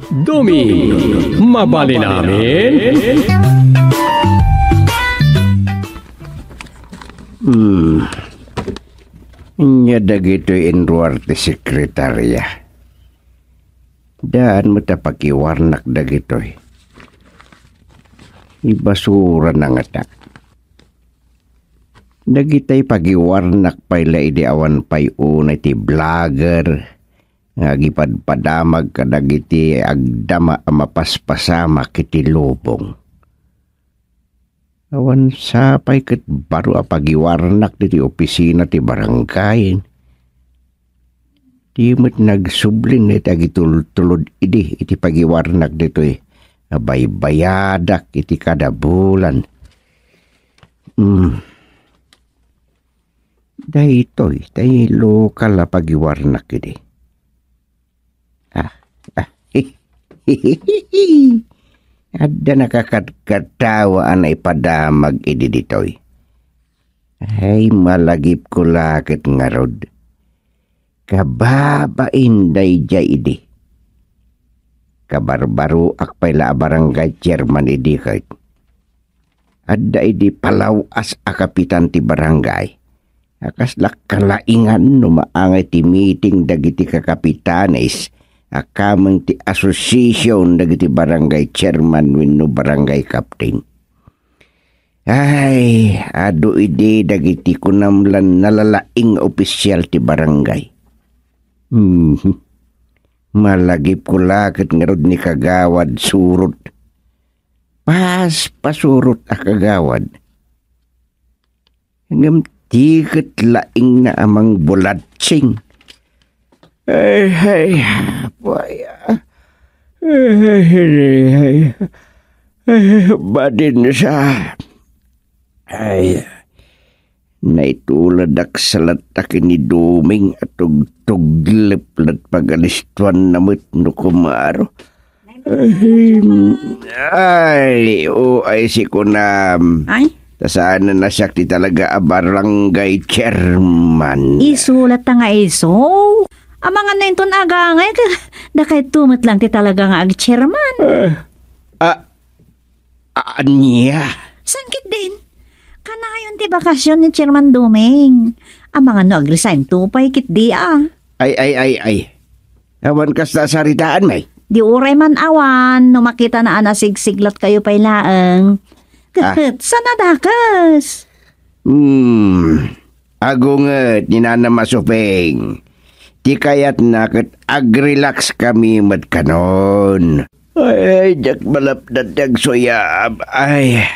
Dumi, mabali namin. Nya dagito inruarte sekretarya. Daan mo tapakiwarnak dagitoy. Ibasura na nga ta. Dagitay pagiwarnak payla idi awan pay una ti vlogger. Ngagipadpadamag kadagiti agdama mapaspasama kiti lubong. Awan sapay ket baru apagiwarnak ti opisina ti barangay. Di mo't nagsublin iti agitultulod iti pagiwarnak ditoy. Abay-bayadak iti kada bulan. Daytoy, tayo lokal na pagiwarnak iti. Ada nakakatawa na ipadamag iti ditoy. Ay malagip ko lakit nga rod. Kababain day jay idi. Kabarbaro akpay la barangay chairman idi kahit. Ada idi palawas a kapitan ti barangay. Akas lakalaingan no maangay ti meeting dagiti kakapitanes. Akamang ti association dagiti barangay chairman wenno barangay captain. Ay, ado idi dagiti kunamlan nalalaing opisyal ti barangay. Malagip ko lakit nga rod ni kagawad surot. Pasurot a kagawad. Hanggang tiket laing na amang bulatsing. Ay, paya. Badin sa. Ay, naitulad ak salat ni Duming at tugleplat pagalistuan na mo't no kumaro. Ay, si Kunam. Ay? Tasaan na nasakti talaga a barangay chairman. Isulat ta nga iso. Ang mga nainton aga ngay, dakay tumot lang ti talaga nga ag-chairman. Anya? Sangkit din. Kanayon ti bakasyon ni Chairman Duming. Ang mga no ag-resign tupay kit di Ay. Awan kas na saritaan may? Di uray man awan, no makita na anasigsiglat kayo pay laeng. Sana dakas? Agunget, ninana masupeng. Di kayat nakat ag-relax kami mat kanon. Ay, jak malapdat jak soyab. Ay,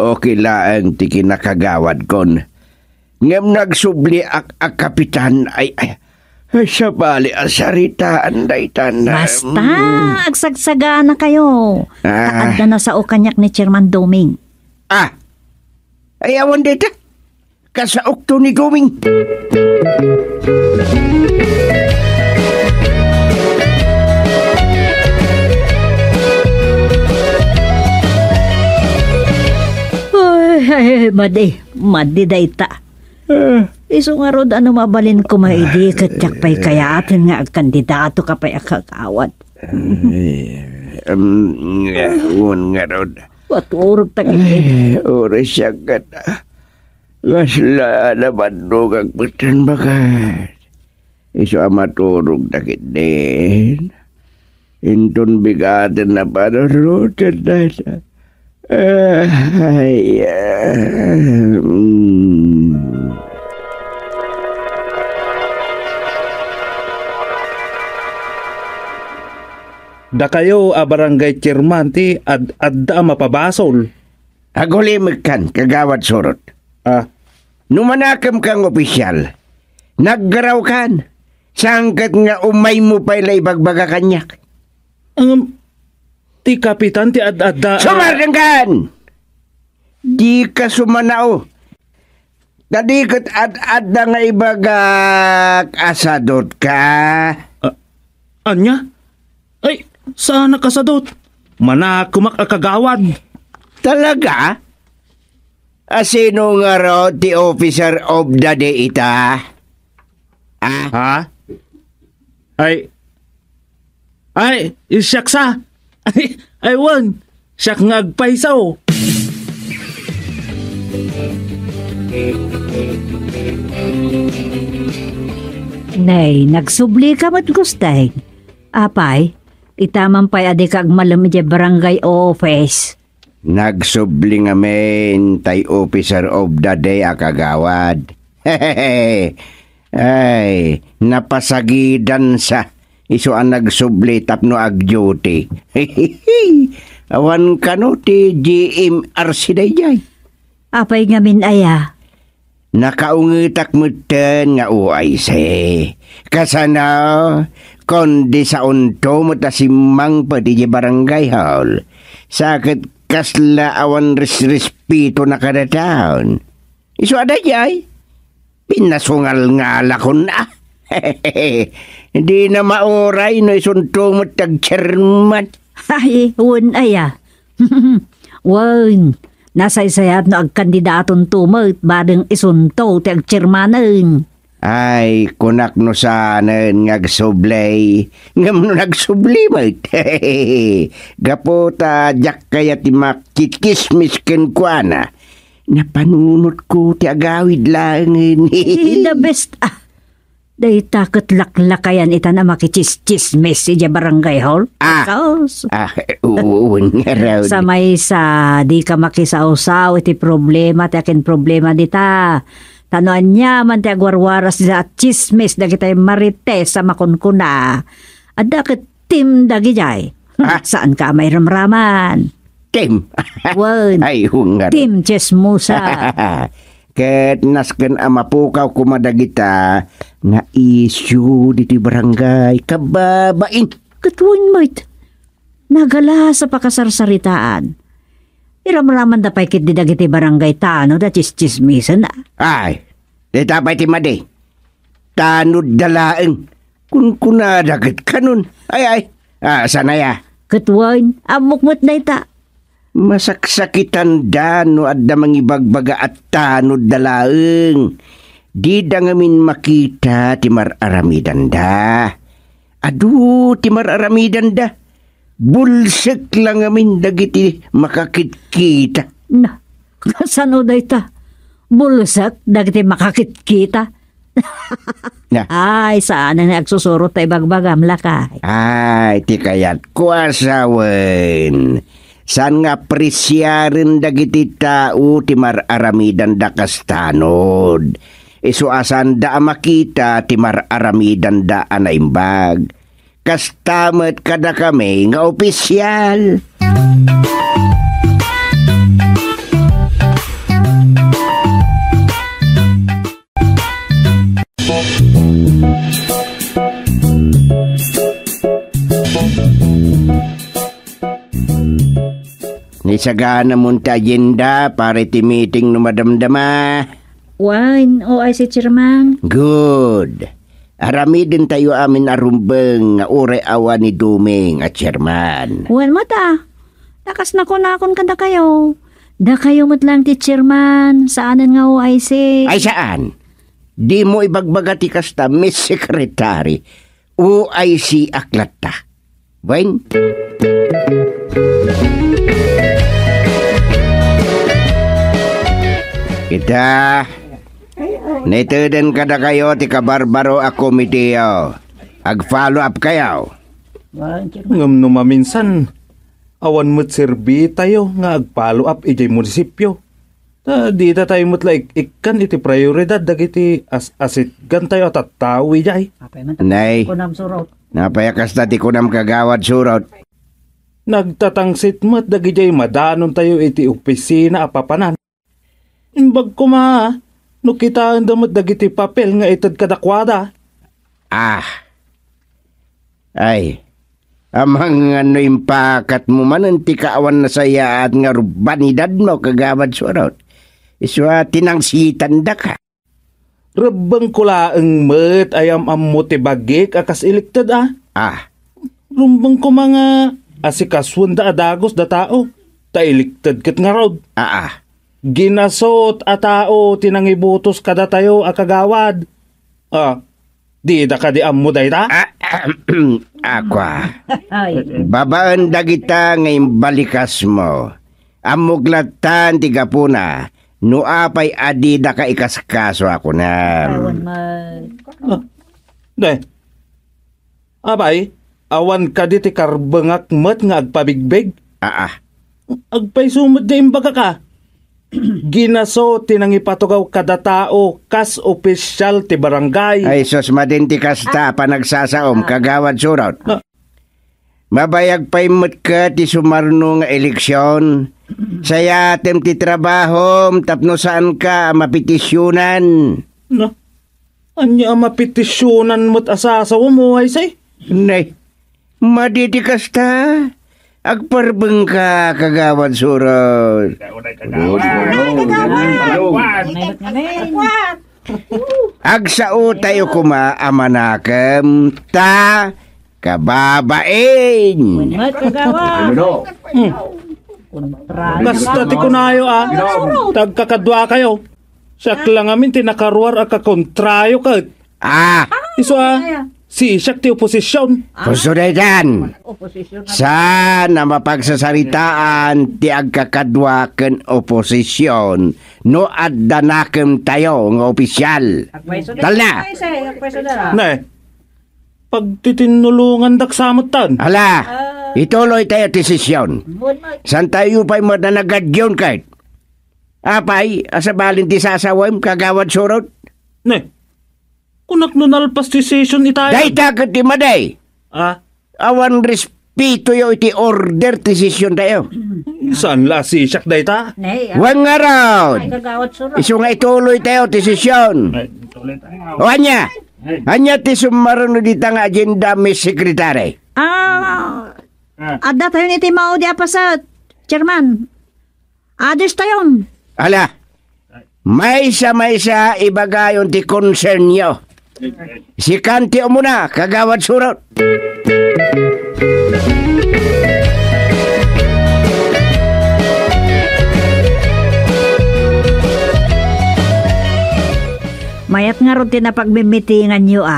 okay lang ti kinakagawad kon. Ngam nagsubli ak kapitan ay sa bali asaritaan daytan. Basta, agsagsaga na kayo. Kaadda na sa ukanyak ni Chairman Duming. Ayawan dito. Kasaok to ni Duming. Ay, madi dayta. Iso nga rod ano mabalin ko maidi katyak pa'y kayaatin nga agkandidato ka pa'y akakawad. Ngayon nga rod. Paturog takit. Oras siya ka na. Gasla naman no kagputan bakat. Iso amaturog takit din. Intun bigatin na panarutan na siya. Da kayo barangay chairman ti adda mapabasol. Agulimik kan kagawad surot. Numanakam kang opisyal. Naggaraw kan. Sangkat nga umay mo pa ilay bagbaga kanyak. Ti kapitan ti adda. Sumarangkan! Di ka sumanaw. Tadikot adda nga ibagak asadot ka. Anya? Ay, sana kasadot. Manakumak akagawad. Talaga? Sino nga raw ti officer of the day ita? Ha? Ay, Ay, isyak sa. Ay, wan. Siyak nga agpaisaw. Nay, nagsubli ka mat gustay. Apay, itaman pa'y adi kag malamid ya barangay office. Nagsubli nga men, tay officer of the day akagawad. Ay, napasagidan sa iso ang nagsubli tapno ag duty. Awan ka no ti GMRC dayjay. Apay ngamin aya. Nakaungitak mo ten nga UIC. Kasana, kundi sa unto mo tasimang pati di barangay hall. Sakit kasla awan respeto na kada taon. Iso ada jay. Pinasungal nga lakon na. Hindi na mauray no isunto mo tag-chairman. Ay, wun aya. Wun, nasaysayat no ag kandidaton tumot badeng isunto ti agchirmanen. Ay, kunak no sanen ngagsublay. Ngam no nagsubli mo. Gapota jak kaya ti makikismis ken kuana. Napanunot ko ti agawid langin. The best day takot laklakayan ita na makichismes si barangay hall. Kaos. Uun nga raw. Sa may sa di ka makisausaw iti problema ti akin problema dita. Tanoan niya man ti agwarwaras sa chismes da kita'y marites sa makunkuna. At dakit tim dagi jay. Saan ka may ramraman? Tim. Wan. Ay, hungar. Tim chismusa. Ket nasken amapukaw kumadagita nga issue diti barangay kababain. Katuwing mait. Nagala sa pakasarsaritaan. Iramraman da pa'y kit didagiti barangay tano da chismisan na. Ay, di tapay ti madi. Tanod dalaeng. Kun kunadagit kanun. Ay. Sanaya. Katuwing, amukmut na ita. Masaksakitan da no adda mangibagbaga at tanod dalaeng. Di da ngamin makita ti mararamidan da. Adu ti mararamidan da. Bulsek lang ngamin dagiti makakitkita. Na, kasano da ita? Bulsak, dagiti makakitkita. Na. Ay, saan na nagsusurot tayo bagbagam lakay? Ay, ti kayat kuasawen. San nga presyarin dagiti tao ti mararamidan da kastanod. Isu asan da makita ti mararamidan da anaimbag. Kastamet kada kami nga opisyal. Nisagana mo ta agenda para iti meeting no madamdama. Wine, o ay si Chairman. Good. Arami din tayo amin arumbeng nga ure awa ni Duming at Chairman. Wine mata. Takas na kunakon kada kayo. Da kayo matlang ti Chairman. Saanan nga o ay si... Ay saan? Di mo ibagbaga ti kasta, Miss Secretary. OIC aklat ta. Wine? Kita... Nituden kada kayo ti kabarbaro a komitiyo. Ag-follow up kayo. Ngam no maminsan, awan mo't serbi tayo nga ag-follow up ijay munisipyo. Di ta tayo mo't like ikan iti prioridad dagiti asit gan tayo at tao ijay. Nay, Kunam surot. napayakas na ti kunam kagawad surot. Nagtatangsit mo't dagijay madanon tayo iti opisina apapanan. Imbag ko ma, no kita ang damot dagiti papel nga itad kadakwada. Ay, amang ano impakat mo man ang tikaawan na saya at nga rubanidad mo kagawad surot. Iswa tinangsitan da ka. Rabang kulaang met ayam ammo ti bagik akas iliktad Rumbang ko mga asikaswan da adagos da tao. Ta iliktad kat nga rod. Ginasot a tao tinangibutos kada tayo akagawad. Di da ka di ammo day ta? Aqua. Ay, Babaan dagita ngayong balikas mo. Amuglatan ti gapuna. No apay adi da ka ikaskaso ako na. awan man. Day. Abay, awan ka di ti karbengak met nga agpabigbig. Agpay sumod da imbaga ka. Ginaso tinangipatugaw kada tao kas opisyal ti barangay. Ay sos madinti kasta panagsasaom kagawad surat. Mabayag pa'y mo't ka ti sumarno nga eleksyon. Saya tem ti trabahom tapno saan ka mapetisyonan. No. Anya mapetisyonan mo't asasaw mo ay say? Nay, maditi kasta. Agparbeng ka kagawad surat. Agsao tayo kuma amanakam ta kababain. Mat kagawa. Kontra. Basta ti kunayo tagkakadwa kayo. Siyak lang amin tinakaruar akakontrayo ka. Iso si siyak ti oposisyon. Pusuredan. Sana mapagsasaritaan ti agkakadwa ken oposisyon no addanakem tayo nga opisyal. Talna. Ne, pagtitinulungan daksamot tan. Hala, ituloy tayo ti sesyon. San tayo pa'y madanagad kahit? Apay, asabalin ti sasawam kagawad surot? Ne, kunak nunalpas ti session itayo. Day takot ti maday. Awan respeto yo iti order ti sesyon tayo. Saan la si siyak day ta? Wang araw. Kagawad surot. Iso nga ituloy tayo ti sesyon. O anya ti sumaruno dita nga agenda Miss Secretary. Adda tayo ni Timao di apa sa chairman. Adis tayo. Ala, may sa ibagayon ti concern nyo. Si Kanti o muna, kagawad surot. Mayat nga ron tinapagmimitingan nyo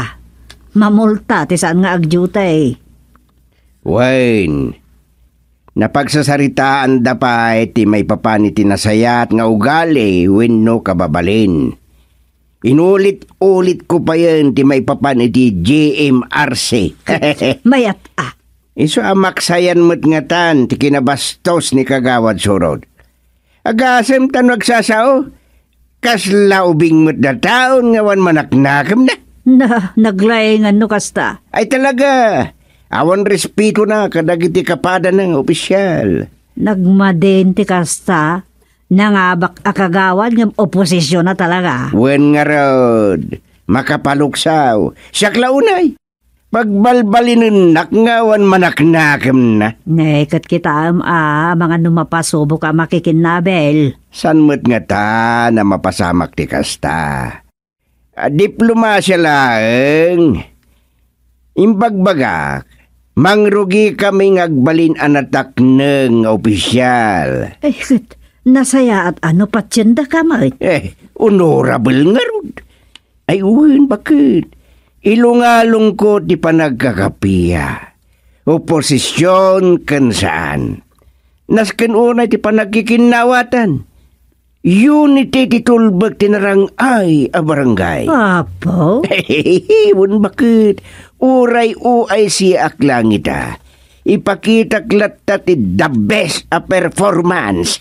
Mamulta, ti saan nga agjuta Wayne, napagsasaritaan da pa ti may papani tinasayat nga ugali wenno kababalin. Inulit-ulit ko pa yan ti may papani ti JMRC. Mayat Iso amaksayan mo't nga tan ti kinabastos ni kagawad surod. Agasem tan magsasao, kasla ubing mo't na taon nga wan manaknakam na. Naglayngan no kasta. Ay talaga, awan respeto na kadagiti kapada ng opisyal. Nagmaden ti kasta, nangabak akagawad ng oposisyon na talaga. Wen nga rod, makapaluksaw, siyak launay. Pagbalbalinin nakngawan manaknakam na. Nekat kita mga numapasubo ka makikinabel. San mo't nga ta na mapasamak ti kasta? Diplomasya lang. Imbagbagak, mangrugi kami ngagbalin anatak ng opisyal. Nasaya at ano patyenda ka mo? Honorable nga rod. Ay uwin, bakit? Ilungalong ko di pa nagkakapiya. Oposisyon kan saan? Nasken unay di pa nagkikinawatan. Unity titulbag tinarang ay a barangay. Apo? Wun bakit? Uray uay si aklangita. Ipakita klatta ti the best a performance.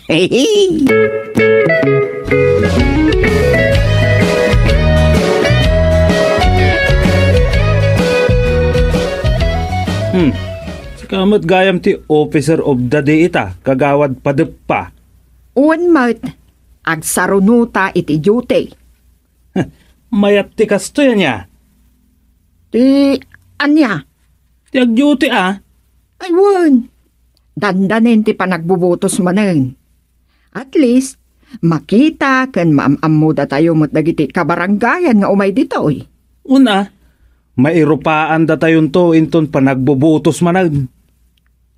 Sikamat gayam ti officer of the day kagawad padep-pa. Unmat, agsarunuta iti duty. Mayat ti kasto yan niya. Ti, anya? Ti ag-duty Ay, wun. Dandanin ti panagbubutos manen. At least, makita kan maamamuda tayo mo't dagiti kabaranggayan nga umay dito Una, mairupaan da tayon to inton panagbubutos manag.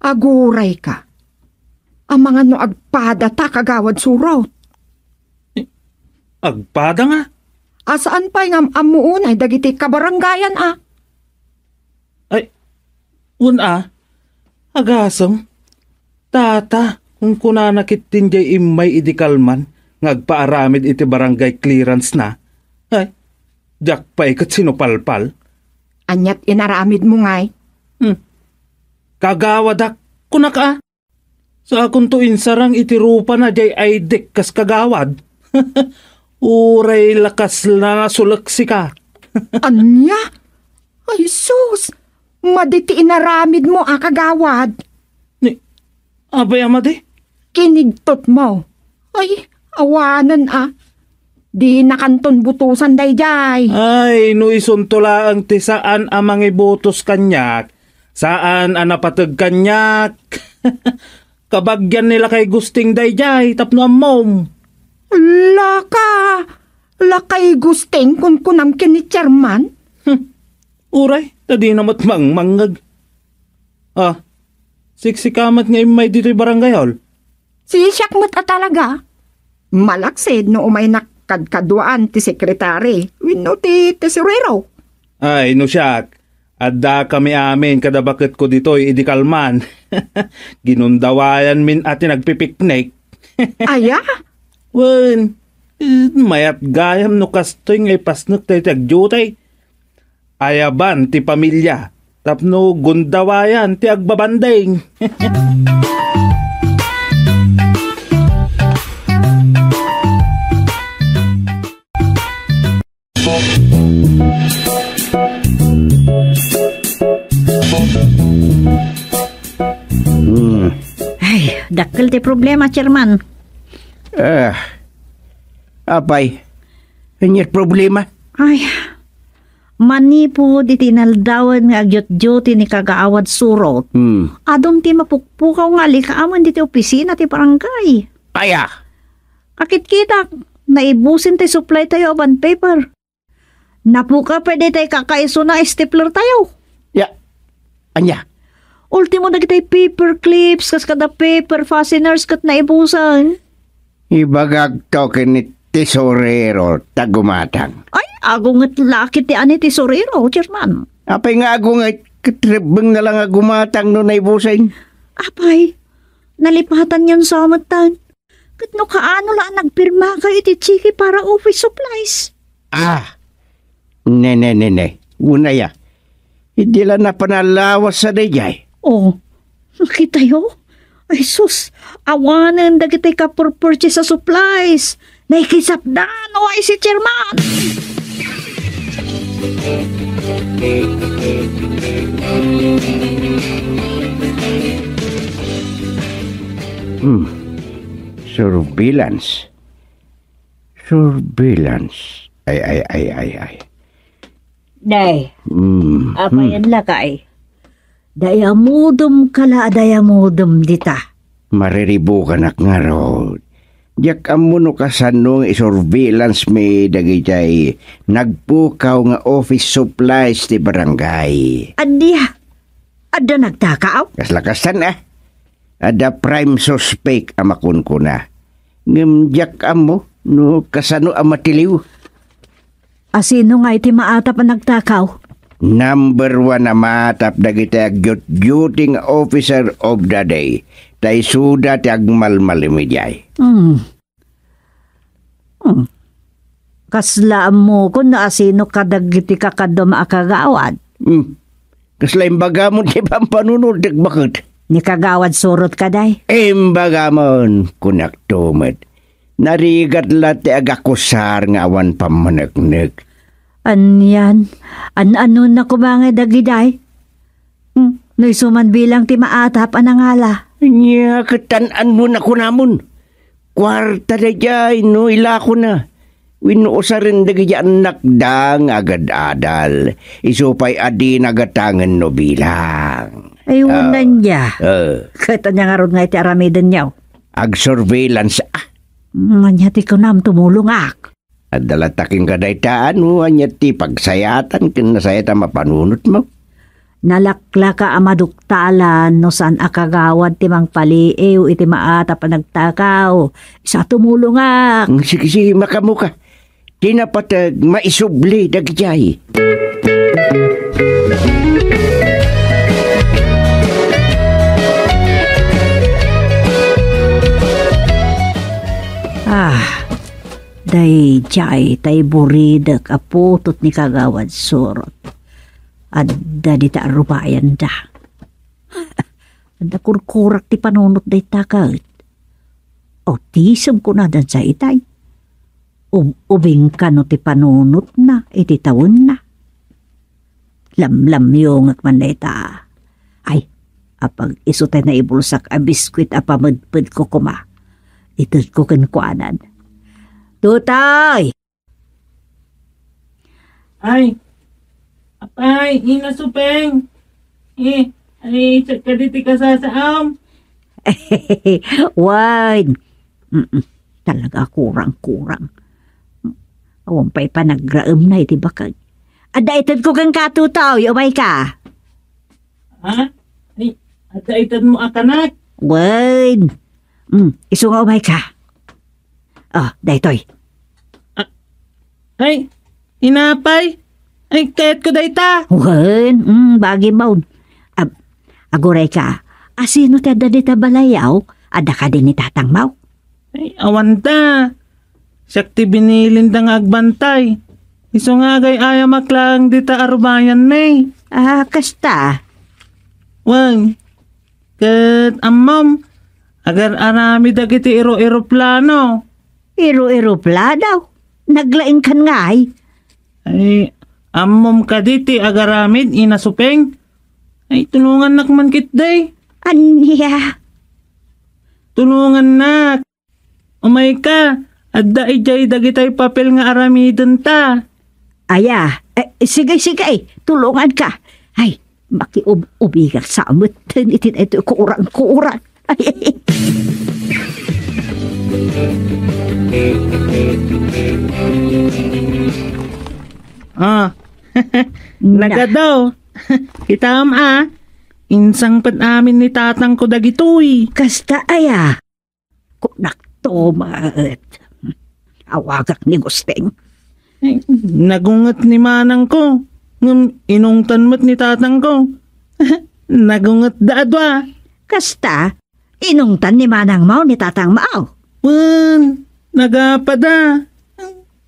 Aguray ka. Ang mga no agpada ta kagawad surot. Agpada nga? Asaan pa'y nga amuunay dagiti kabaranggayan Una, agasam. Tata, kung kunanakit din jay imay idikalman, ngagpaaramid iti barangay clearance na. Ay, jak pa ikat sinupalpal. Anyat inaramid mo ngay. Kagawadak, kunak Sa akong tuin sarang itirupa na jay ay dek kas kagawad. Uray lakas na sulaksi ka. Anya? Ay sus! Maditi inaramid mo kagawad. Abay amade? Kinigtot mo. Ay, awanan Di nakanton butusan dayjay. Ay, no isuntula ang tisaan amang ibutos kanyak. Saan napatag kanyak? Kabagyan nila kay gusting dayjay, tapno amom. Lakay gusting kun kunam kini chairman. Uray, tadi namat mangmangag. Siksikamat nga imay dito'y barangay hall. Siyak mo't talaga. Malaksid no umay nakadkaduan ti sekretary. Wino ti tesorero. Ay, no siyak. Adda kami amin kada bakit ko dito'y idikalman. Ginundawayan min ati nagpipiknik. Aya? Wen, mayat gayam no kastoy ngay pasnok tayo tagyutay. Ayaban ti pamilya. Tapno gundawayan ti agbabanding. Ay, dakkel ti problema, chairman. Apay, anyat problema? Ay, manipo di tinaldawan nga agyot-gyoti ni kagaawad surot. Adong ti mapukpukaw nga likaaman di ti opisina ti barangay. Aya! Kakit-kita, naibusin ti supply tayo aban paper. Napuka pwede tayo kakaiso na stapler tayo. Ya, anya? Ultimo na kita'y paper clips, kas kada paper fasteners kat naibusan. Ibagag token ni tesorero tagumatang. Ay, agungat laki ti ani ti sorero, chairman. Apay nga agungat katribang nga lang agumatang no naibusin. Apay, nalipatan yan sa amatan. Kat no kaano lang nagpirma kayo ti chiki para office supplies. Ne. Una ya. Hindi lang na panalawas sa dayay. Oh, nakita yo? Ay sus, awanan dagitay ka for purchase sa supplies. Naikisap na, no ay si chairman. Surveillance. Ay. Day, apa yan lakay? Dayamudum kala dayamudum dita. Mariribo ka nak nga ro. Diyak amuno kasanong isurveillance me dagitay nagpukaw nga office supplies ti barangay. Adda nagtakaw? Kaslakasan Ada prime suspect amakun ko na. Ngimjak amo no kasano amatiliw. Asino nga iti maatap ang nagtakaw? Number 1 na matap dagitay agyot-gyuting officer of the day. Tay suda ti agmalmalimidjay. Kaslaan mo kung naasino kadagiti kakadom akagawad. Kasla imbagamon ti pampanunod bakit? Ni kagawad surot kaday. Imbagamon kunak tumad. Narigat lahat ti agakusar nga awan pamanagnig. Anyan? Ano na kumangay dagiday? Naisuman bilang ti maatap anangala. Nya, katanan mo na ko namon. Kwarta na dyan, no, ilako na. Winuusa rin na gayaan nakdang agad-adal. Isupay adi nagatangan no bilang. Ay, unan niya. Kata niya nga ron nga iti aramidan niya. Ag-surveillance, Anyati ko nam tumulong ak. At dalataking kadaytaan mo, anyati pagsayatan, kinasayatan mapanunot mo. Nalakla ka amaduktalan no saan akagawad timang paliiw iti maata pa nagtakaw. Isa tumulong ak. Sige, makamuka. Tinapatag maisubli dagjay. Day jay tay buridak aputot ni Kagawad Surot. Adda di ta rubayan da. Adda kurkurak ti panunot day takot. O tisam ko na dan sa itay. Ubing ka no ti panunot na, iti tawon na. Lamlam yung man day ta. Ay, apag isutay na ibulsak a biskwit a pamadpad ko kuma. Itod ko kankwanan. Tutay! Ay, apay, inasupeng. Ay, kaditi ka sa saam. Wine. Talaga kurang-kurang. Awang pa'y panagraam na iti bakag. Ada itad ko kang katutaw, umay ka. Ha? Ay, ada itad mo akanak. Wine. Iso nga umay ka. Daytoy. Ay, inapay. Ay, kahit ko dayta. Wine, bagi maun. Aguray ka. Asino ti adda dita balayaw? Ada ka din ni Tatang Mau? Ay, awanta. Sakti binilin da nga agbantay. Iso nga gay ayamaklang dita arubayan na Kasta. Wang, kat amam, agar arami dagiti iro-eroplano. Iro-iro pladaw. Naglaing kan ngay. Ay, amam kaditi agaramid inasupeng. Ay, tulungan nakman kitday. Aniya. Tulungan nak. Umay ka, adda ijay dagitay papel nga aramidon ta. Aya, sige, tulungan ka. Ay, makiubigak sa amot. Itin ito kurang. Ay. Nagadaw. Kitam insang pad amin ni tatang ko dagitoy. Kasta aya. Kunak to maat. Awagak ni Gusteng. Ay, nagungat ni manang ko. Inungtan mo't ni tatang ko. Nagungat daadwa. Kasta, inungtan ni Manang Mau ni Tatang Mau. Wan, nagapada.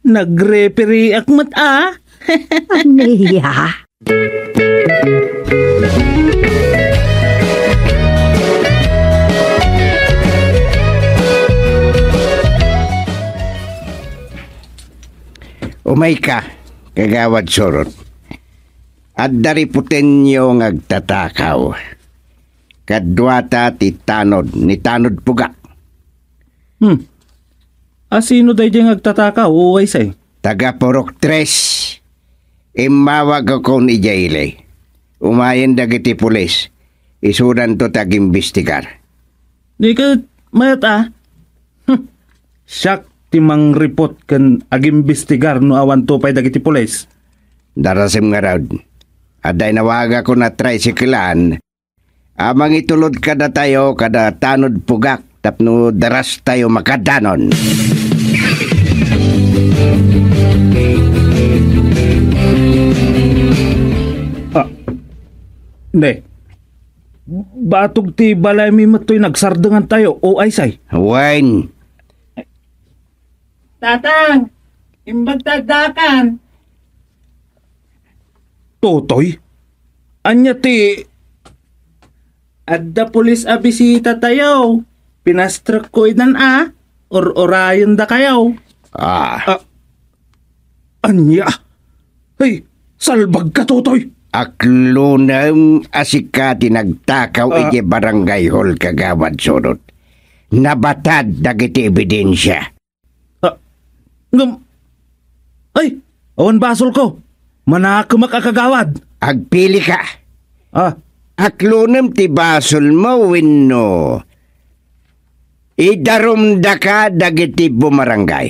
Nagreferee akmat Aniya. Umay ka, Kagawad Surot. At dariputen nyo ngagtatakaw. Kadwata ti tanod, ni tanod pugak. Asino day diyang agtataka uway say? Taga Purok 3. Imawag ako ni Jayle. Umayan dagiti pulis. Isudan to tag-imbestigar. Di ka mayat Siyak timang report kan ag-imbestigar no awan to pay dagiti pulis. Darasim nga raw. Aday nawaga ko na tricyclean. Amang itulod kada tayo kada tanod pugak tapno daras tayo makadanon. Hindi. Batog ti balay mi matoy nagsardangan tayo o ay say. Wine. Tatang, imbagtagdakan. Totoy? Anya ti... Adda pulis a bisita tayo. Pinastrak ko idan or orayon da kayaw. Anya? Hey, salbag ka, Totoy. Aklunam asika tinagtakaw iti barangay hall Kagawad Surot. Nabatad dagiti ebidensya. Ay, awan basol ko. Manakamak akagawad. Agpili ka. Aklunam ti basol mo wenno. Idarumda ka dagiti bumarangay.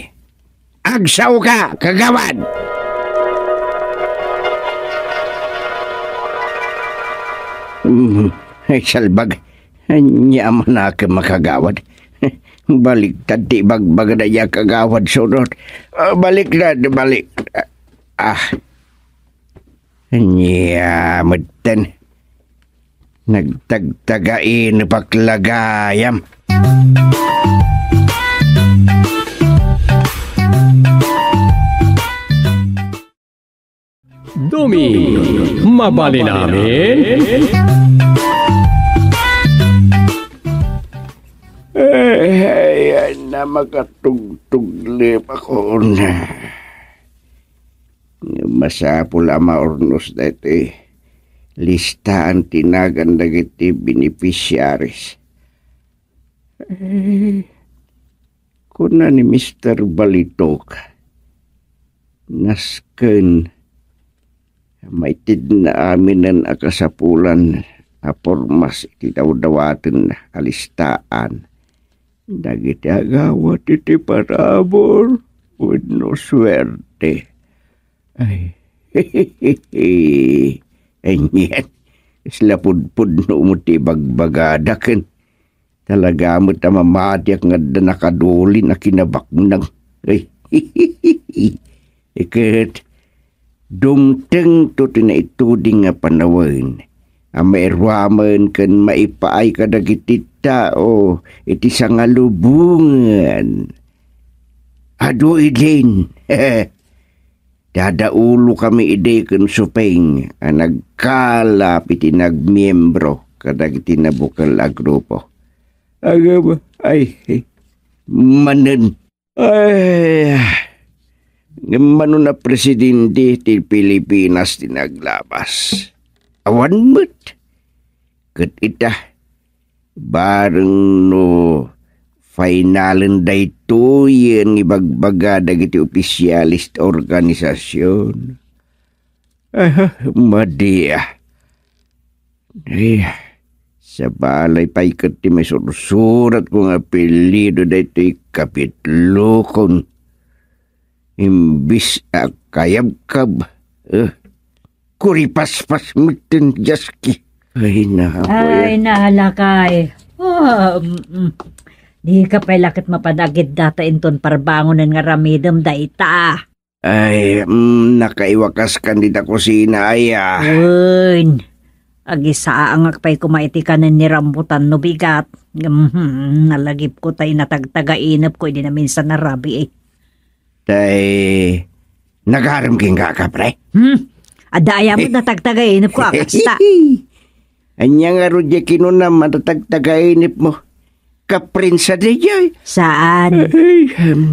Agsaw ka, Kagawad. Ay, salbag. Nyaman na ka makagawad. Baliktad ti bagbag na niya Kagawad Surot. Baliktad. Nyamatan. Nagtagtagain paklagayam. Tumi, mabali namin. Ayan na makatugtuglip ako na. Masapul ama ornos dati. Listaan tinagan dagiti beneficiaries. Kuna ni Mr. Balitok. Nasken. Maitid na aminan akasapulan. Apormas iti daw-dawaten alistaan. Dagiti agawat iti parabor. With no swerte. Ay, Ayan. Isla pudpud no umuti bagbagadaken. Talaga mo tamamatiak nga nakaduli na kinabaknang. Ay, ikat. Dumteng to tinaituding nga panawan. Amairwaman kan maipaay ka dagiti tao. Iti sa nga lubungan. Ado idin. Dadaulo kami ide kan supeng. Nagkalap iti nagmiyembro. Kadag iti nabukal a grupo. Aga ba? Ay. Manen. Ay. Mano na presidente ti Pilipinas tinaglabas. Awan mo't. Kat ita. Bareng no finalen dayto yan ibagbaga dagiti opisyalist organisasyon. Madia. Ay, sa balay pa ikat ti may surat kong apelido dayto Kapitlokon. Imbis kayab-kab. Kuripaspas miten jaski. Ay, nahalakay. Di ka pa'y lakit mapadagid data inton parbangonan nga ramidam da ita. Ay, nakaiwakas kan dita kusina ay Uyn, agisaang pa'y kumaiti ka ni rambutan no bigat. Nalagip ko tayo natagtagainap ko, hindi na minsan narabi eh. Tay, nagharam king ka pre? Adaya mo natagtagainap ko akasta. Anya nga rodya kinunam matatagtagainap mo. Kaprinsa di jay. Saan?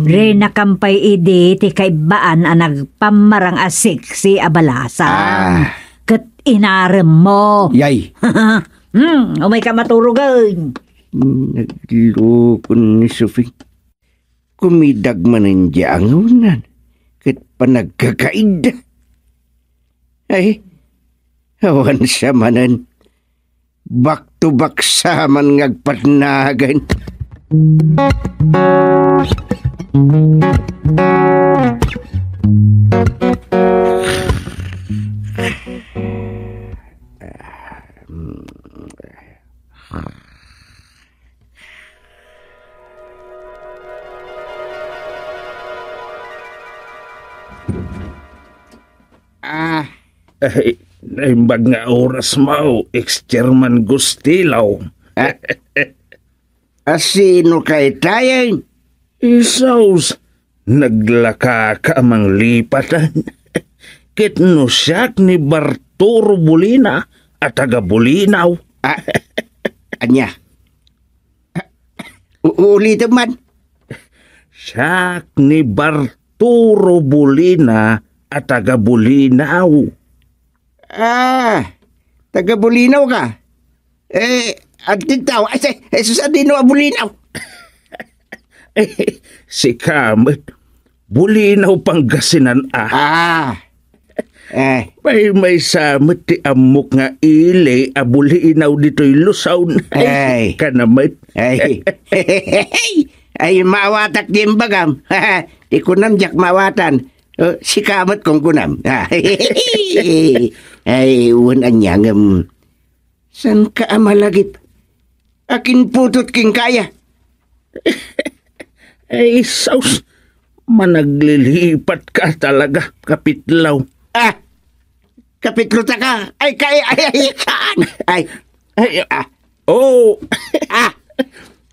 Re nakampay ide ti kaibaan ang nagpamarang asik si Abalasan. Kat inarem mo. Yay. Umay ka maturugan. Naglukon ni Sophie. Kumidag manan di angunan. Kat panagkakaida. Ay, awan sa manan. Back to back saman ngagpatnagan. Naimbag nga oras mo, ex-Chairman Gustilaw. Asino kay tayo? Isaus, naglaka ka amang lipatan. Kitno siyak ni Barturo Bulina at taga Bulinaw. Anya? Ulit man. Siyak ni Barturo Bulina at taga Bulinaw. Taga Bulinaw ka? Agtitaw. Susadino a Bulinaw. Si Kamet, Bulinaw Pangasinan May samit ti amok nga ili a Bulinaw dito'y lusaw na. Kanamet. Ay, maawatak din bagam. Ikunam jak maawatan. Si Kamet kong kunam. Ay, uwan anyang. San ka amalagip? Akin putot king kaya. Ay, saus. Managlilipat ka talaga, Kapitlaw. Kapitluta ka. Ay, kaya, saan?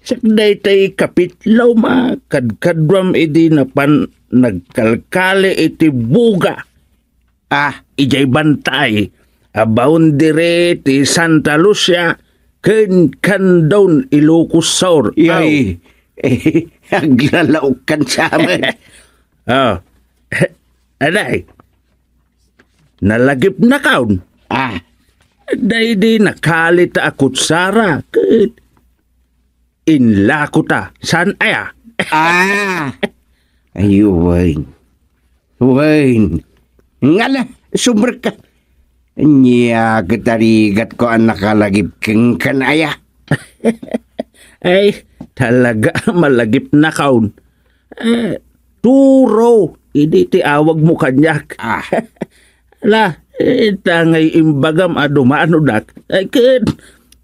Sakday tay Kapitlaw kadkadram edi na pan nagkalkali iti buga. ijay bantay. Boundary ti Santa Lucia ken Candon, Ilocos Sur. Yay, aglalaok kan sa amin. Oh. Aday. Nalagip na kaon. Aday di nakalit ta akot Sara. Inla ko ta. San aya? Ayo, Wayne. Ngala, sumber ka. Nya ketarigat ko ang nakalagip keng kanaya. Ay, talaga malagip na kaon. Turo, hindi ti awag mo kanyak. Tangay imbagam dumano nak. Ay,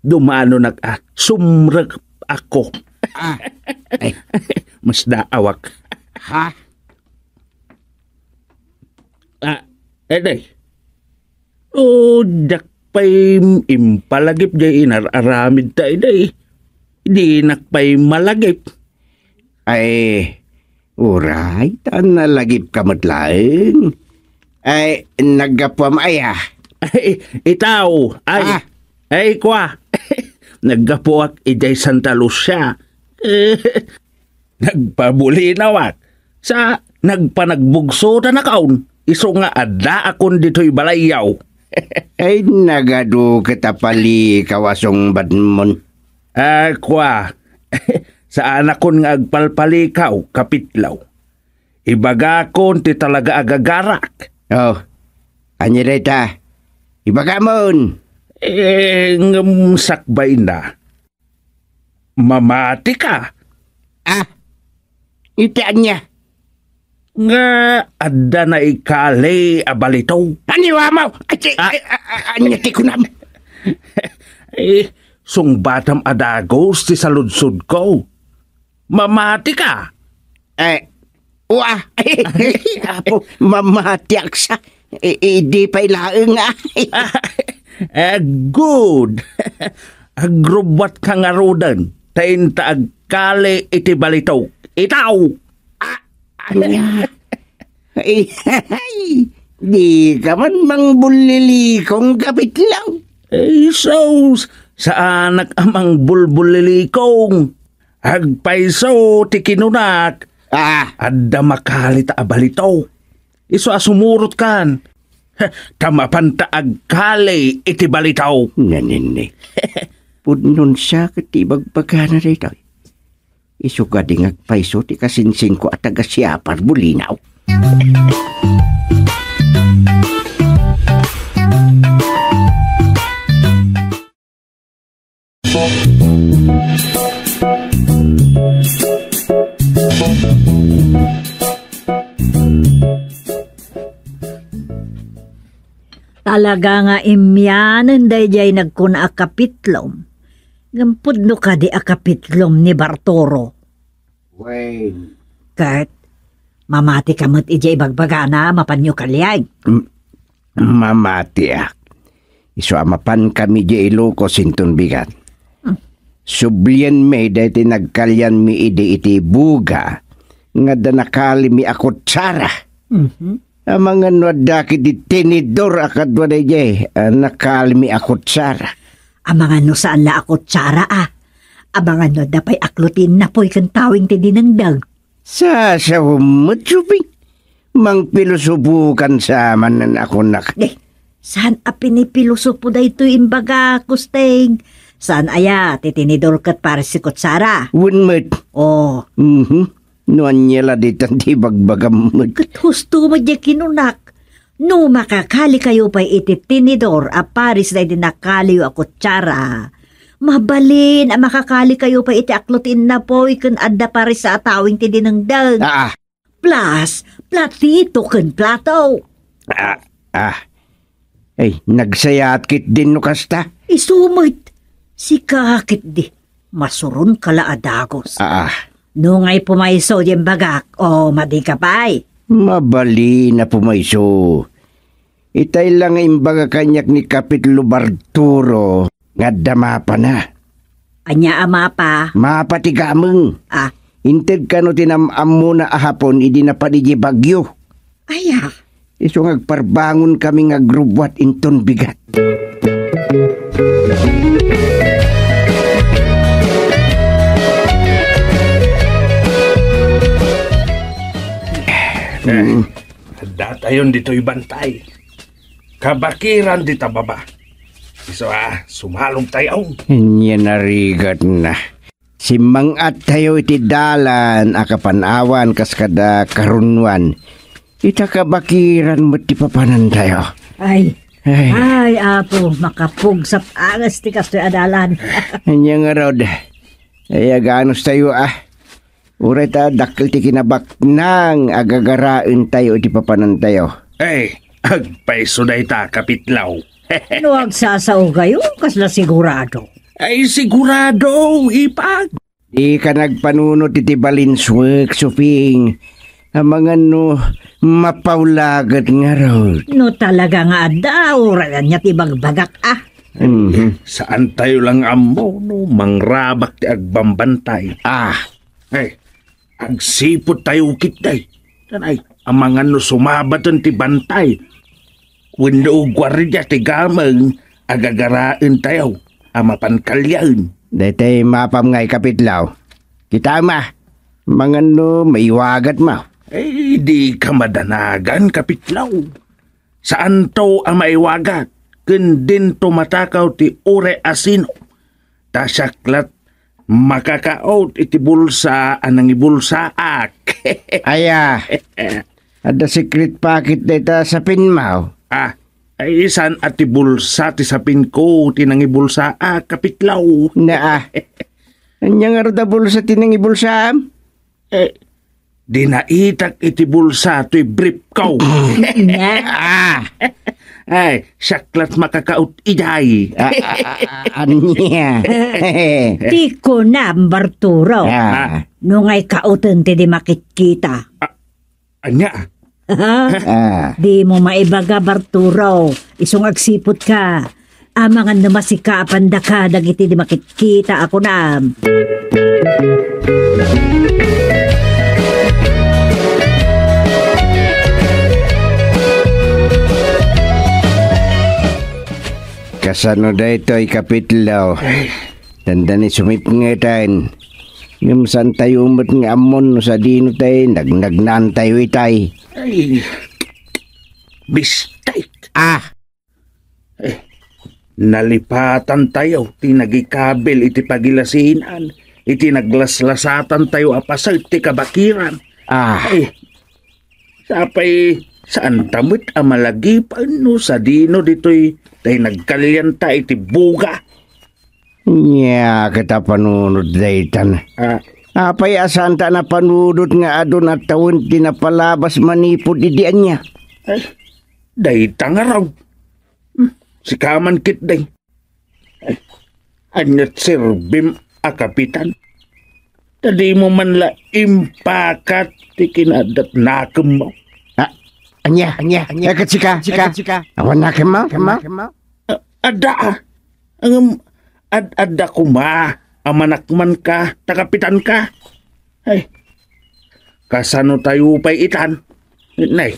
dumano nak sumrek ako. Ay, mas daawak. Eday. Dak pa'y impalagip jay inararamid ta eday. Di nakpa'y malagip. Ay, uray, tan nalagip ka matlaeng. Ay, nagapam aya. Ay, itaw. Ay, kwa. Naggapuak ijay Santa Lucia. Nagpabulinaw sa nagpanagbugso na kaon. Iso nga adda akon dito'y balayaw. Ay, nagado katapali kawasong badmon. Kwa. Sa anak kon nga agpalpalikaw, kapitlaw. Ibaga kon ti talaga agagarak. Oh, anyereta. Ibaga mon. Sakbay na. Mamati ka. Itaan niya. Nga adda na ikali abalitaw. Aniwa mo! Anyati ko naman. Sungbatam adagos ti saludsud ko. Mamati ka. Apo, mamati aksa. Di pa ilaang Good. Agrubwat ka nga rodan. Tayin ta agkali iti balitaw. Itaw! Anya? Di ka man mangbulili kong kapit lang. Sos, sa anak amang bulbulilikong. Agpaiso ti kinunak. Adda makalit abalitaw. Iso asumurot kan. Kamapanta agkali iti balitaw. Nanini. Pudnon siya katibagbaga na rito. Iso ka di ngagpaiso ti kasinsing ko at agasiyapar bulinaw. Talaga nga imyanan dayjay nagkuna akapitlom. Gampod no ka di akapitlom ni Bartoro. Wayne. Kat, mamati ka mo't ijay bagbagana, mapanyo kalyay. Mamati Iso amapan kami di Ilocos sinton bigat. Sublian me dati nagkalyan mi iti buga. Nga danakali mi ako tsara. Mga nwadaki di tinidor akadwa na jay. Nakali mi ako tsara. Amangan no saan la ako tsara Abangan no dapay aklutin na po'y kang tawing ti dinangdag. Sa humutubing. Mang pilusubukan sa manan ako Saan pinipiluso po da ito imbaga, Kusteng? Saan aya, titinidor kat para si Kutsara? Wunmut. Oh. Nuan niya la ditan di bagbagamut. Kat husto mo diya kinunak. No makakali kayo pa ititinidor, paris na dinakali a Kutsara. Mabalin, makakali kayo pa iti aklutin na po, ikan adda paris sa atawing ti dinangdag. Plus, platito kan plato. Ay, nagsayatkit din no kasta. Isumit. Si kakit di. Masuron kala adagos. No ngay pumayso yung bagak o madikapay. Mabali na pumayso. Itay lang imbaga kanyak ni Kapitlo Barturo nga damapa na. Anya amapa? Mapati gameng. Inted ka no tinamam mo na ahapon idi na paniji bagyo. Aya. Iso ngagparbangon kami nga grubwat inton bigat. Datayon dito'y bantay. Kabakiran dita baba. Iso sumalong tayo. Inya narigat na. Si mangat tayo iti dalan akapanawan kas kada karunwan. Ita kabakiran mo ti papanan tayo. Ay, apo, makapugsap angas ti kastoy adalan. Inya nga rod. Ay aganos tayo Uray ta dakil ti kinabak nang agagarain tayo iti papanan tayo. Agpaiso na ita kapitlaw. No agsasaw kayo, kasla sigurado. Ay sigurado, ipag. Di ka nagpanunod iti balinswek, Suping. Ang mga mapawlagat nga rod. No talaga nga daw, ragan niya tibagbagak Saan tayo lang amo, mangrabak ti agbambantay. Agsipot tayo kitay. Tanay, ang mga sumabatan ti bantay. Wendo gwardiya ti gamang agagarain tayo. Amapan kalyan. Dete mapam ngay kapitlaw. Kita mga maiwagat mo. Di ka madanagan kapitlaw. Saan to ang maiwagat? Kundin tumatakaw ti ure asino. Tasyaklat makakaot iti bulsa anang ibulsaak. Ada secret packet data sa pinmaw. Ay isan at ibulsa ti sapin ko tinang ibulsaak kapitlaw. Anya nga rin bulsa tinang ibulsaam? Dinaitak iti bulsa to'y brief ko. Ay, syaklat makakaot ijay. Anya? Di ko na, Barturo. Nung ay kautan ti di makikita. Anya? Di mo maibaga, Barturo. Isong agsipot ka. Amangan namasikapan da ka, dagiti di makikita ako na. Kasano da ito'y kapitlaw. Tanda ni sumipngetan. Yung saan tayo umot nga amon sa dino tayo, nagnagnan tayo itay. Ay, mistake. Nalipatan tayo, tinagikabel iti pagilasinan, iti naglaslasatan tayo apasal ti kabakiran. Ay, sapay, saan tamit amalagipan no sa dino dito'y tayo nagkalyan tayo iti buga. Kita panunod daytan. Apay asan ta na panunod nga adon at taon tinapalabas manipod idian niya. Ay, dayta nga raw. Si kaman kit day. Ay, anyat sirbim kapitan. Tadi mo man la impakat ti kinadat nakem mo. Anya. Katsika. Awan nakem mo? Ada. Ada ko amanakman ka, takapitan ka. Ay, kasano tayo pa'y itan? Nay,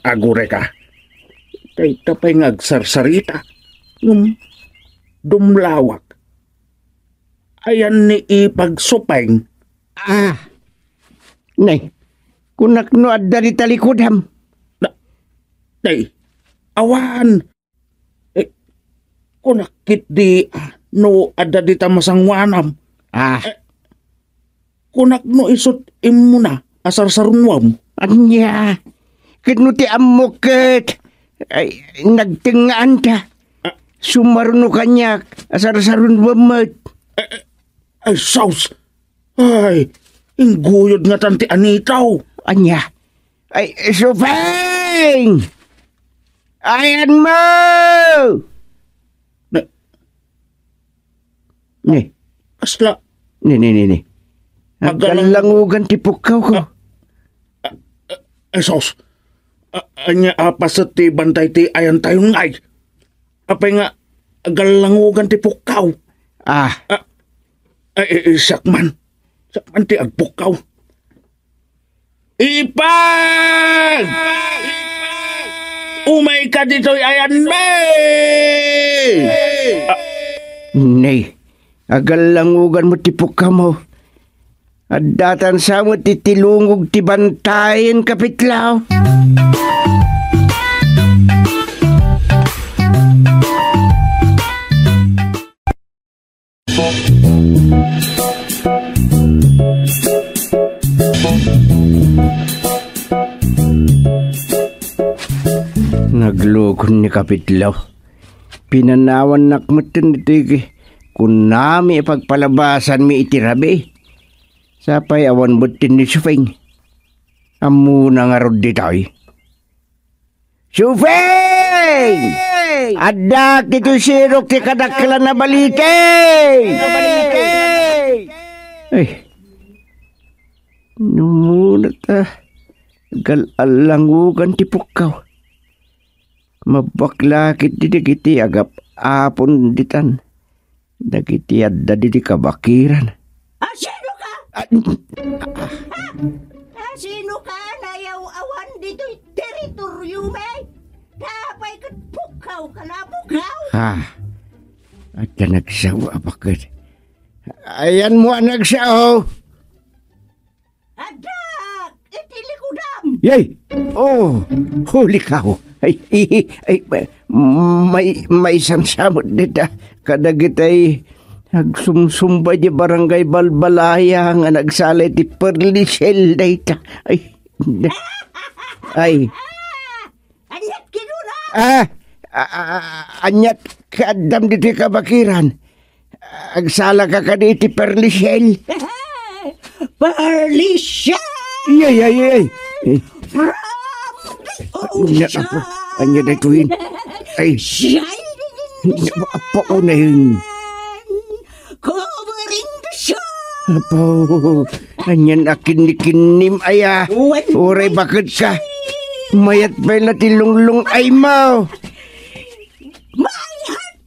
agure ka. Tay tapay ngagsarsarita. Dumlawak. Ayan ni ipagsupeng. Nay, kunak no adda di talikudham. Nay, awan. Kunakit di no adda di tamasangwanam. Kunak no isot imuna asarsarunwam. Anya, kinuti amukit. Ay, nagtingaan ka. Sumarno kanya asarsarunwam. Ay, saus. Ay, inguyod nga tanti anitaw. Anya, ay, Supeng! Ayan mo! Ni. Asla. Ni. Agalangugan ti pukaw ko. Sos. Anya apasat ti bantay ti ayan tayo ngay. Apay nga agalangugan ti pukaw. Sakman. Sakman ti agpukaw. Ipag! Umay ka dito'y ayan, May! Nay, agal langugan mo tipok ka mo. At datan sa mo titilungog ti bantayan kapitlaw. Naglukon ni kapitlaw. Pinanawan nakmutin iti kung nami ipagpalabasan mi itirabi. Sapay awan butin ni Sufeng. Amu na nga rod ditoy. Sufeng! Adak dito sirok ti kadakla na balitay! Ay, numuna ta. Galalangugan ti pukaw. Mabaklakit diti agap apon ditan. Dagiti adda diti kabakiran. Sino ka? Sino ka na awan dito'y teritoryo, may? Kapay kat pukaw ka na, pukaw! At ka nagsawa bakit? Ayan mo ang nagsawa. Adak! Itilikudam! Yay! Oh, huli ka ho. Ay, may sansamot dita. Kadagitay nagsumsumbay di barangay Balbalaya nga nagsalay ti Perlisel dita. Ay. Anyat kinuna! Anyat kadam diti kabakiran. Agsala ka kaditi Perlisel. Perlisel! Yay. Anya na tuwin. Ay. Apo na yun. Covering the show! Apo. Anyan akin ni kinim aya. Uray bakit ka? Mayat pa na tilunglung ay mo. My heart!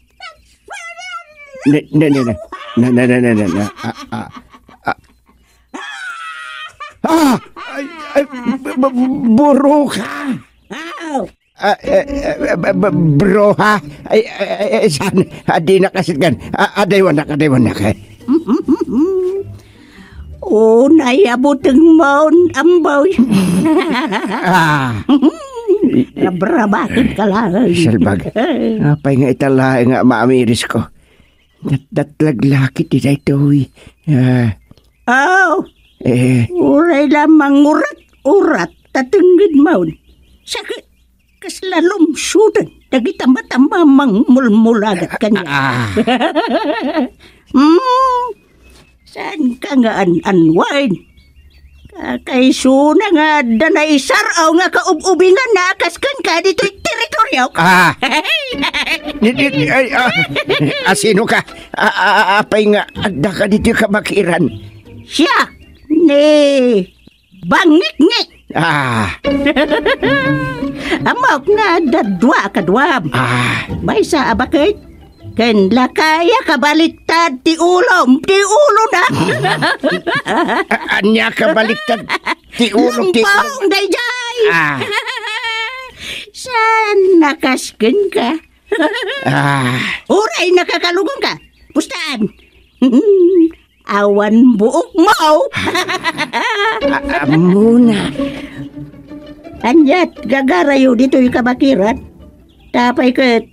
Buro ka. Bro ha. Saan? Adi na kasit kan. Adaywan na ka. Nayabot ang maon ambaw. Nabrabakit ka lang. Salbag. Apay nga itala nga maamiris ko. Datlaglakit ita ito. Uray lamang urat tatunggid maun. Sakit kaslalom sudan. Dagitamba-tamba mang mulmulagat kanya. Saan ka nga anwain? Kakaisuna nga danay saraw nga kaububingan na akaskan ka dito'y teritoryo. Sino ka? Apay nga adda ka dito kabakiran. Siya ni bangik-ngik. Amok na dadwa kadwam. May sa abakit. Ken lakaya kabaliktad ti ulo na. Anya kabaliktad ti ulo. Lampong dayjay. San nakasken ka? Uray nakakalugong ka. Pustaan. Awan buok mo. Muna. Anyat gagarayo dito yung kabakiran. Tapay kat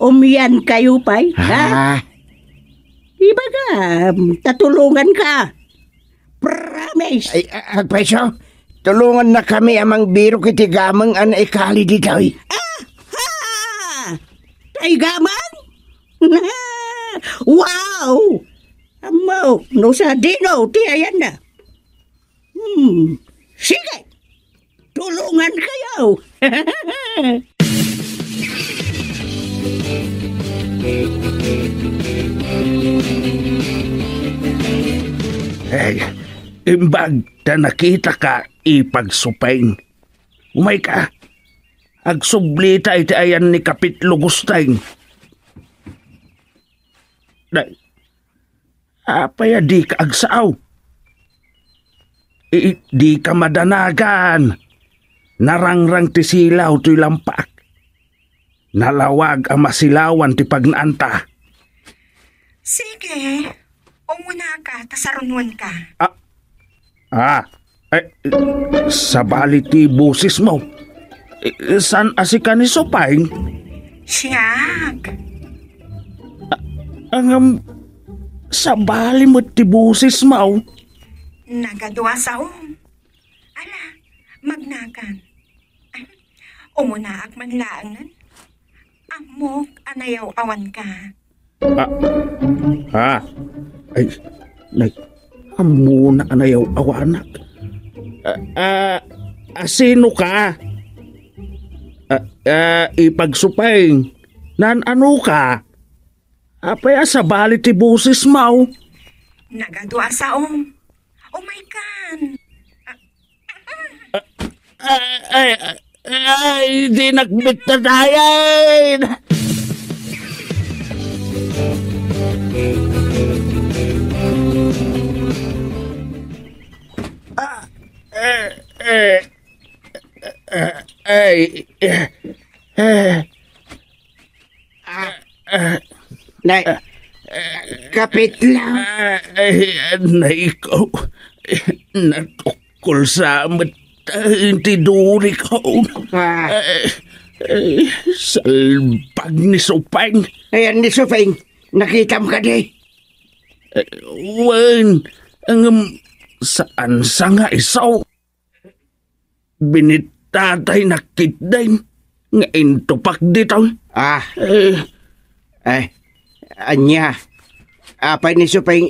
umiyan kayo pa'y. Ibaga, tatulungan ka. Promise. Ay, agpeso, tulungan na kami amang biro kiti gamang an ikali dito. Tay gamang? Wow! Amaw, no sa dino, ti ayan na. Sige, tulungan kayo. Imbag na nakita ka ipagsupeng. Umay ka. Agsublita iti ayan ni Kapitlo Gustay. Apaya di ka agsaaw. Di ka madanagan. Narangrang ti silaw to'y lampak. Nalawag ang masilawan ti pagnaanta. Sige, umuna ka, tasarunwan ka. Sabali ti busis mo. San asika ni Supay? Siyak. Ang sabali mo ti busis mo. Nagadwa sa Ala, magnagan. Umuna ak manlaangan. Amok anayaw awan ka. Amuna anayaw awanak. Sino ka? Ipagsupay. Nan ano ka? Apaya sa bali ti busis mo. Nagadwa sa Oh my God! Di nagbit na dayan! Kapit lang. Na ikaw, natukol sa amat, hindi duri ko. Salpag ni Supeng. Ayan ni Supeng, nakita mo ka di. Wan, saan sa nga isaw? Binitatay nakitday, nga intupak dito. Anya, apay ni Supeng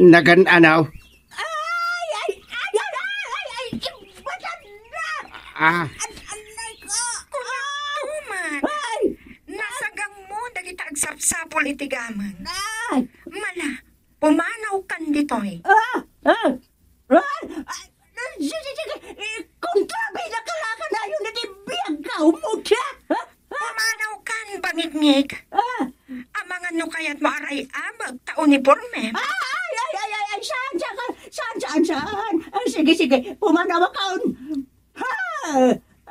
nagan-anaw? Anay ko! Kumat! Nasagang mo, dagita agsapsapol itigaman. Mala, pumanaw kan ditoy. Kontrabi na kalaka na yun na tibiyag ka, umutya! Pumanaw kan, bangig-ngig. Amangan no kaya't maaray amag ta-uniforme. Saan? Sige, pumanaw ka.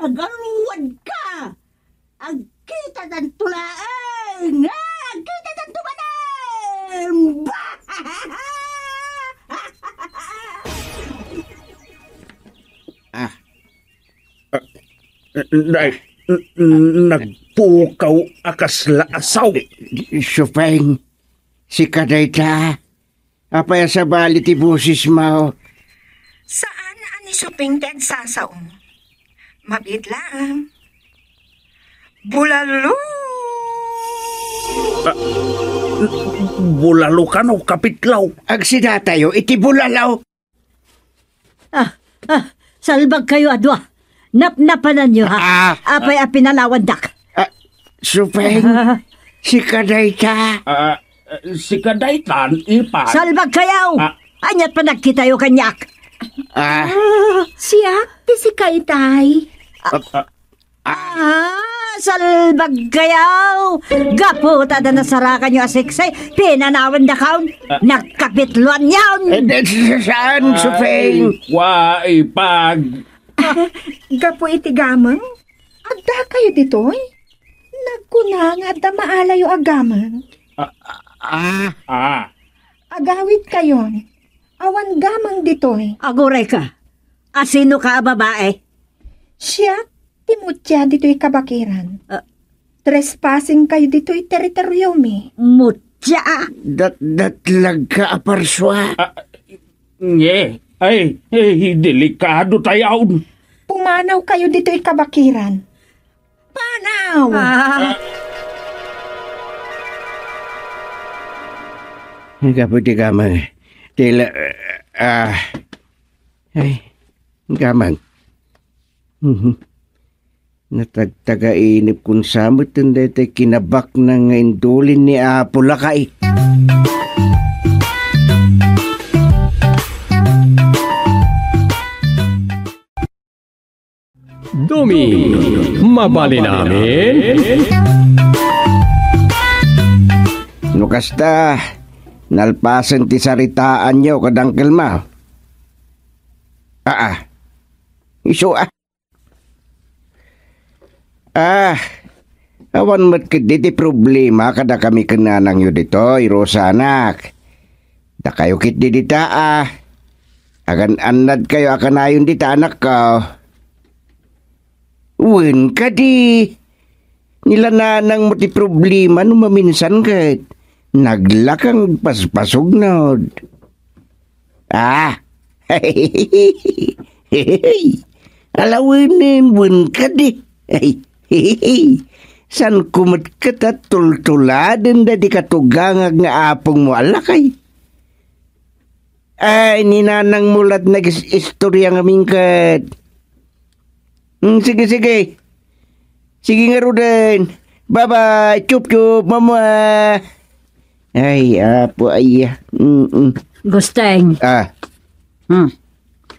Agaluwad ka. Agkita ng tulaan. Agkita ng tumanan. Nagpukaw akas laasaw. Supeng, si Kadayta, apay sa bali ti busis mo. Saan ani Supeng ti agsasaw? Mabidlaan. Bulalo! Bulalo ka no, kapitlaw. Agsida tayo, iti bulalaw. Salbag kayo, adwa. Napnapanan nyo, ha? Apay pinalawandak. Supeng, si Kadayta. Si Kadaytan, ipa. Salbag kayo! Anyat pa nagkitayo kanyak. Siya, ti si Kaytay. Salbag kayo! Gaputa na nasarakan nyo asiksay, pinanawan na kaon, nagkapitluan yun! Saan, Supeng? Ipag. Gapo itigamang? Adda kayo ditoy? Nagkunang adda maalayo agamang. Agawid kayon. Awan gamang ditoy. Aguray ka. Asino ka, babae? Siya, timutya dito'y kabakiran. Trespassing kayo dito'y teritoryo mi. Mutya. Datlag ka aparswa. Delikado tayo. Pumanaw kayo dito'y kabakiran. Panaw! Kaputi gamang. Tila, gamang. Natagtaga-inip kung samot hindi tayo kinabak ng indulin ni Apulakay. Dumi, mabali namin. Nukasta, nalpasan ti saritaan nyo kadang kelma. Iso awan mat kiti problema kada kami kenanang yu dito, Rosa anak. Da kayo kit di dita agan anad kayo akan ayon dita anak ko. Wen ka di. Nila nanang mo ti problema no maminsan kat. Naglakang paspasog nod. Alawinin wen ka di. San kumat kita tultuladen da di katugangag nga apong mo alakay. Ay, ninanang mulat nag-istorya nga mingkat. Sige. Sige nga Ruden. Bye-bye. Chup-chup, mama. Ay, apo, ay. Gusteng.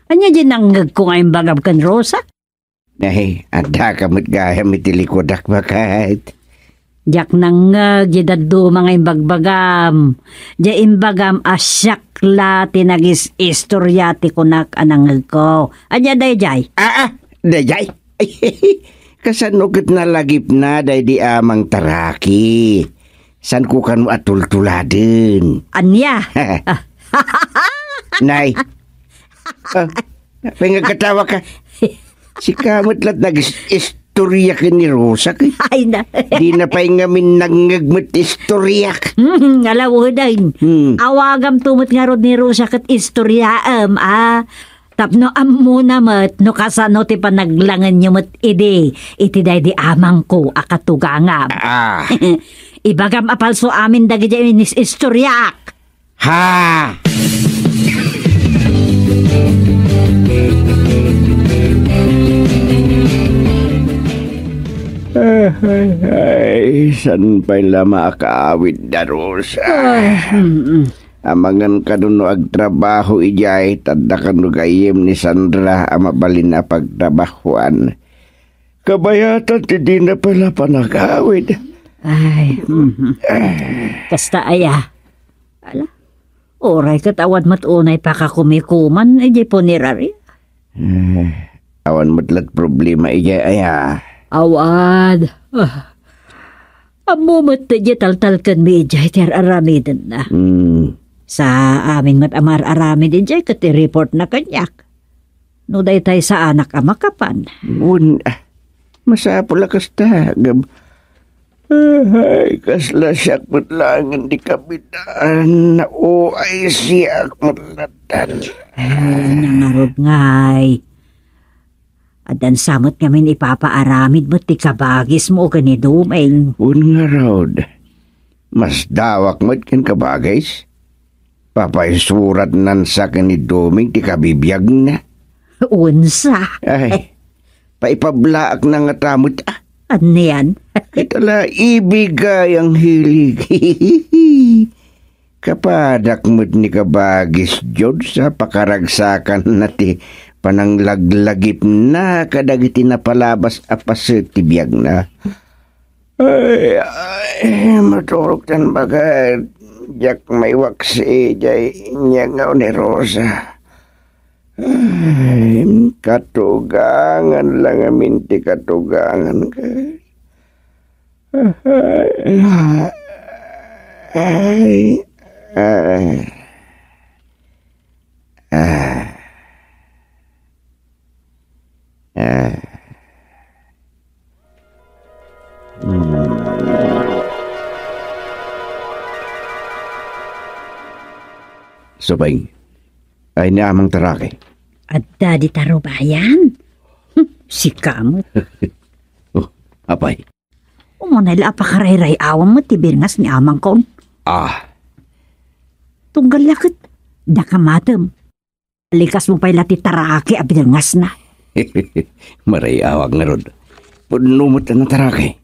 Anya din nanggag ko ngayong bagab kan Rosa? Ay, ada kamot gaya mitilikodak bakat. Jak nanggag, jidado mga imbagbagam. Diya imbagam asyakla tinagis istoryati ko nak ananggag ko. Anya day jay? Dayay. Kasanukit na lagip na day di amang taraki. San ko kanu atul-tuladin. Anya? Nay. Pengagkatawa ka. Si kamot lat nag-istorya ka ni Rosa ka. Ay na. Di na pa'y ngamin nangagmat istorya ka. Alawo din. Awagam tumot nga rod ni Rosa kat istoryaam Tapno ammo namat no kasano ti panaglangan nyo mat iti day di amang ko akatugangam. Ibagam apalso amin dagi di inis istoryak. Ha! Ay, san pa'y lama akaawit da Rosa? Amangan kanuno agtrabaho ijay, tanda kanugayim ni Sandra amabalin na pagtrabahuan. Kabayatan ti di na pala panagawid. Ay, kasta aya. Ala, oray katawan mat unay pakakumikuman, ijay po nirari. Awan matlat problema ijay aya. Awad. Amumot na tal-tal kan mi ijay ter aramidan na. Sa amin mat amar aramid ijay kat report na kanyak. No day tay sa anak amakapan. Masapula kasta. Ay, kasla siyak matlangan di kabitaan na ay siyak matlatan. Nangarod ngay. Adan samot ngamin ipapaaramid mo ti kabagis mo kani dumeng. Nga raod. Mas dawak mo't kan kabagis. Papay surat nan sa kani dumeng ti kabibiyag na. Unsa? Ay, paipablaak na nga tamot. Ano yan? Itala ibigay ang hilig. Kapadak mo't ni kabagis jod sa pakaragsakan na ti pananglaglagip na kadagiti na palabas apas tibiyag na. Ay, maturok tan bagay. Jak may waksi jay niya nga ni Rosa. Ay, katugangan lang amin ti katugangan ka. Subay, ay naamang tarake. At di taro bayan? Si kamot. Apay? Umunay pakarayray awam mo tibirngas ni amang kon. Tunggal lakit, dakamatam. Likas mo pa'y lati tarake abirngas na. Maray awag na rod. Punumot na tarakay.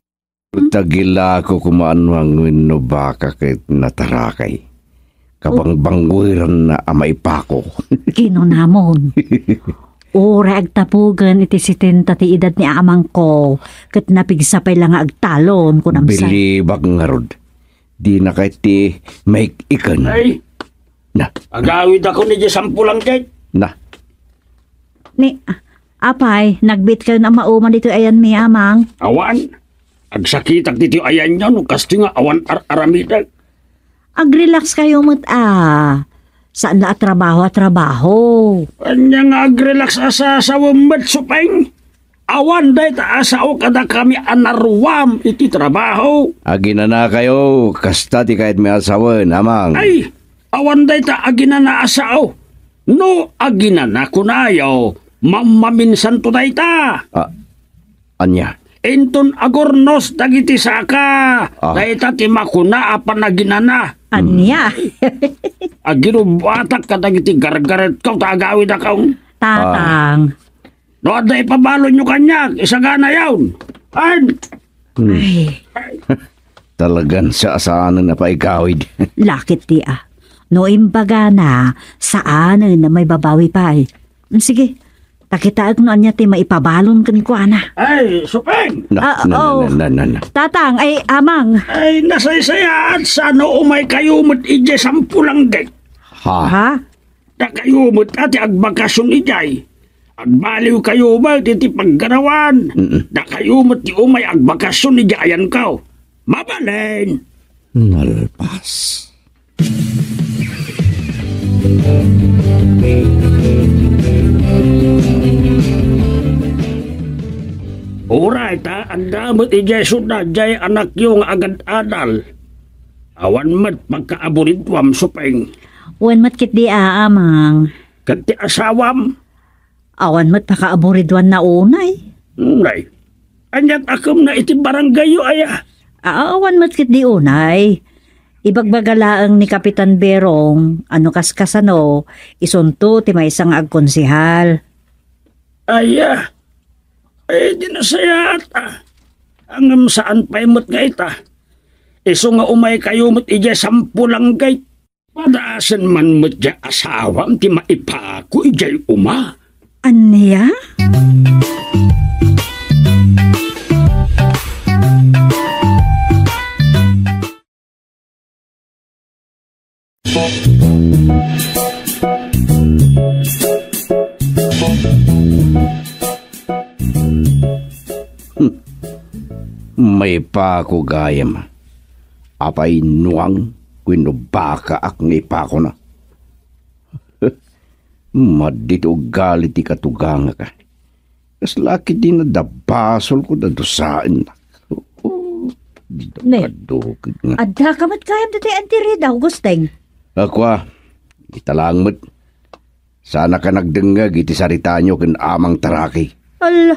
Tagila ko kumaanwang no baka kay natarakay. Kabang bangwiran na amay pako. Kino namon. Ora agtapugan iti sitenta ti edad ni amang ko. Kat napigsapay lang agtalon ko namsay. Bilibag nga rod. Di na kay ti make ikan. Ay! Na. Agawid ako ni Jesampo lang kay. Na. Ni, apay, nagbit ka na mauman dito ayan mi amang. Awan, agsakitak dito ayan niya, no kasto nga awan aramidag. Ag-relax kayo mo't Saan na trabaho? Anya nga agrelax asa sa wamat supeng. Awan day ta asa o kada kami anarwam iti trabaho. Agina na kayo, kasta ti kahit may asawan, amang. Ay, awan day ta agina na asa o. No, agina na kunayo. Mamaminsan to day ta. Anya? Inton agornos dagiti saka. Day ta ti makuna apan agina na. Anya? Agirubatak ka dagiti gargaret ko tagawi na kaong. Tatang. No, aday pabalo nyo kanya. Isaga na yawn. Ay, Talagan sa asaanan na paikawid. lakit ti No imbaga na, saan na may babawi pa eh. Sige, takitaag no anya ti maipabalon kan ko ana. Ay, supeng! Na. Tatang, ay amang. Ay, nasaysayaan sa no umay kayumot ije sampulang gay. Ha? Da kayumot ati agbakasyon ijay. Agbaliw kayo ba iti paggarawan? Da kayumot ti umay agbakasyon ijayan ka. Mabalen! Nalpas. Uray ta, ang damot ijay suna jay anak yung agad adal. Awan mat pagkaaburidwam supeng. Wan mat kit di amang. Kanti asawam. Awan mat pakaaburidwan na unay. Ngay. Anyat akom na iti baranggayo aya. Awan mat kit di unay. Ibagbagalaang ni Kapitan Berong, ano kaskasano, isunto ti may isang agkonsihal. Aya. Ay, di na saya ata. Hanggang saan pa imot nga ita. Iso nga umay kayo mo't ija sampulang gay. Padaasan man mo't ja asawang ti maipako ijay uma. Anya? May pa ako gayam. Apay nuang kwinubaka ak nga ipako na. Madito galit ti katugang ka. Kas laki din na dabasol ko na dosaan na. Ne. Kadukid nga. Adda ka mat kayam dati antirida, Augusteng. Akwa, italang mo't. Sana ka nagdengag iti sarita nyo ken amang taraki. Ala,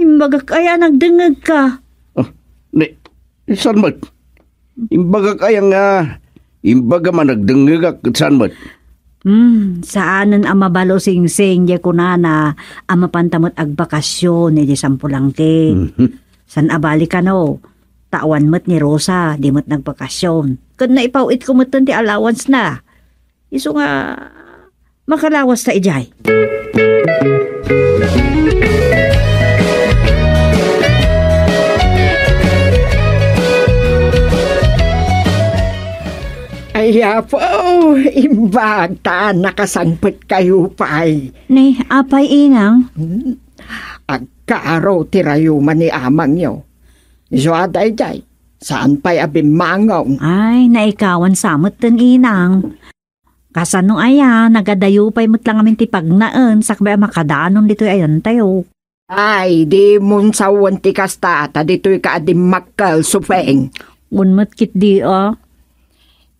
imbaga kaya nagdengag ka. Ne, saan mo't? Imbaga kaya nga, imbaga man nagdengag at saan mo't? Saanan ang mabalo sing-sing ya kunana ang mapantamot agbakasyon ni sampulangke. San abali ka no? Tawan mo't ni Rosa, di mo't nagbakasyon. Kung naipawit ko mo't ti allowance na. Iso nga, makalawas ta ijay. Aya po, imbag ta nakasangpet kayo pa'y. Ni, apay inang. Agkaraw tirayuman ni amang nyo. Joaday day, saan pa'y abimangaw? Ay, naikawan samot ten inang. Kasano aya, nagadayo pa'y mo't lang amin tipagnaan, sakbay makadaanon dito ayan tayo. Ay, di mun sa wanti kasta, ta dito'y kaadim makkal supeng. Unmat kit di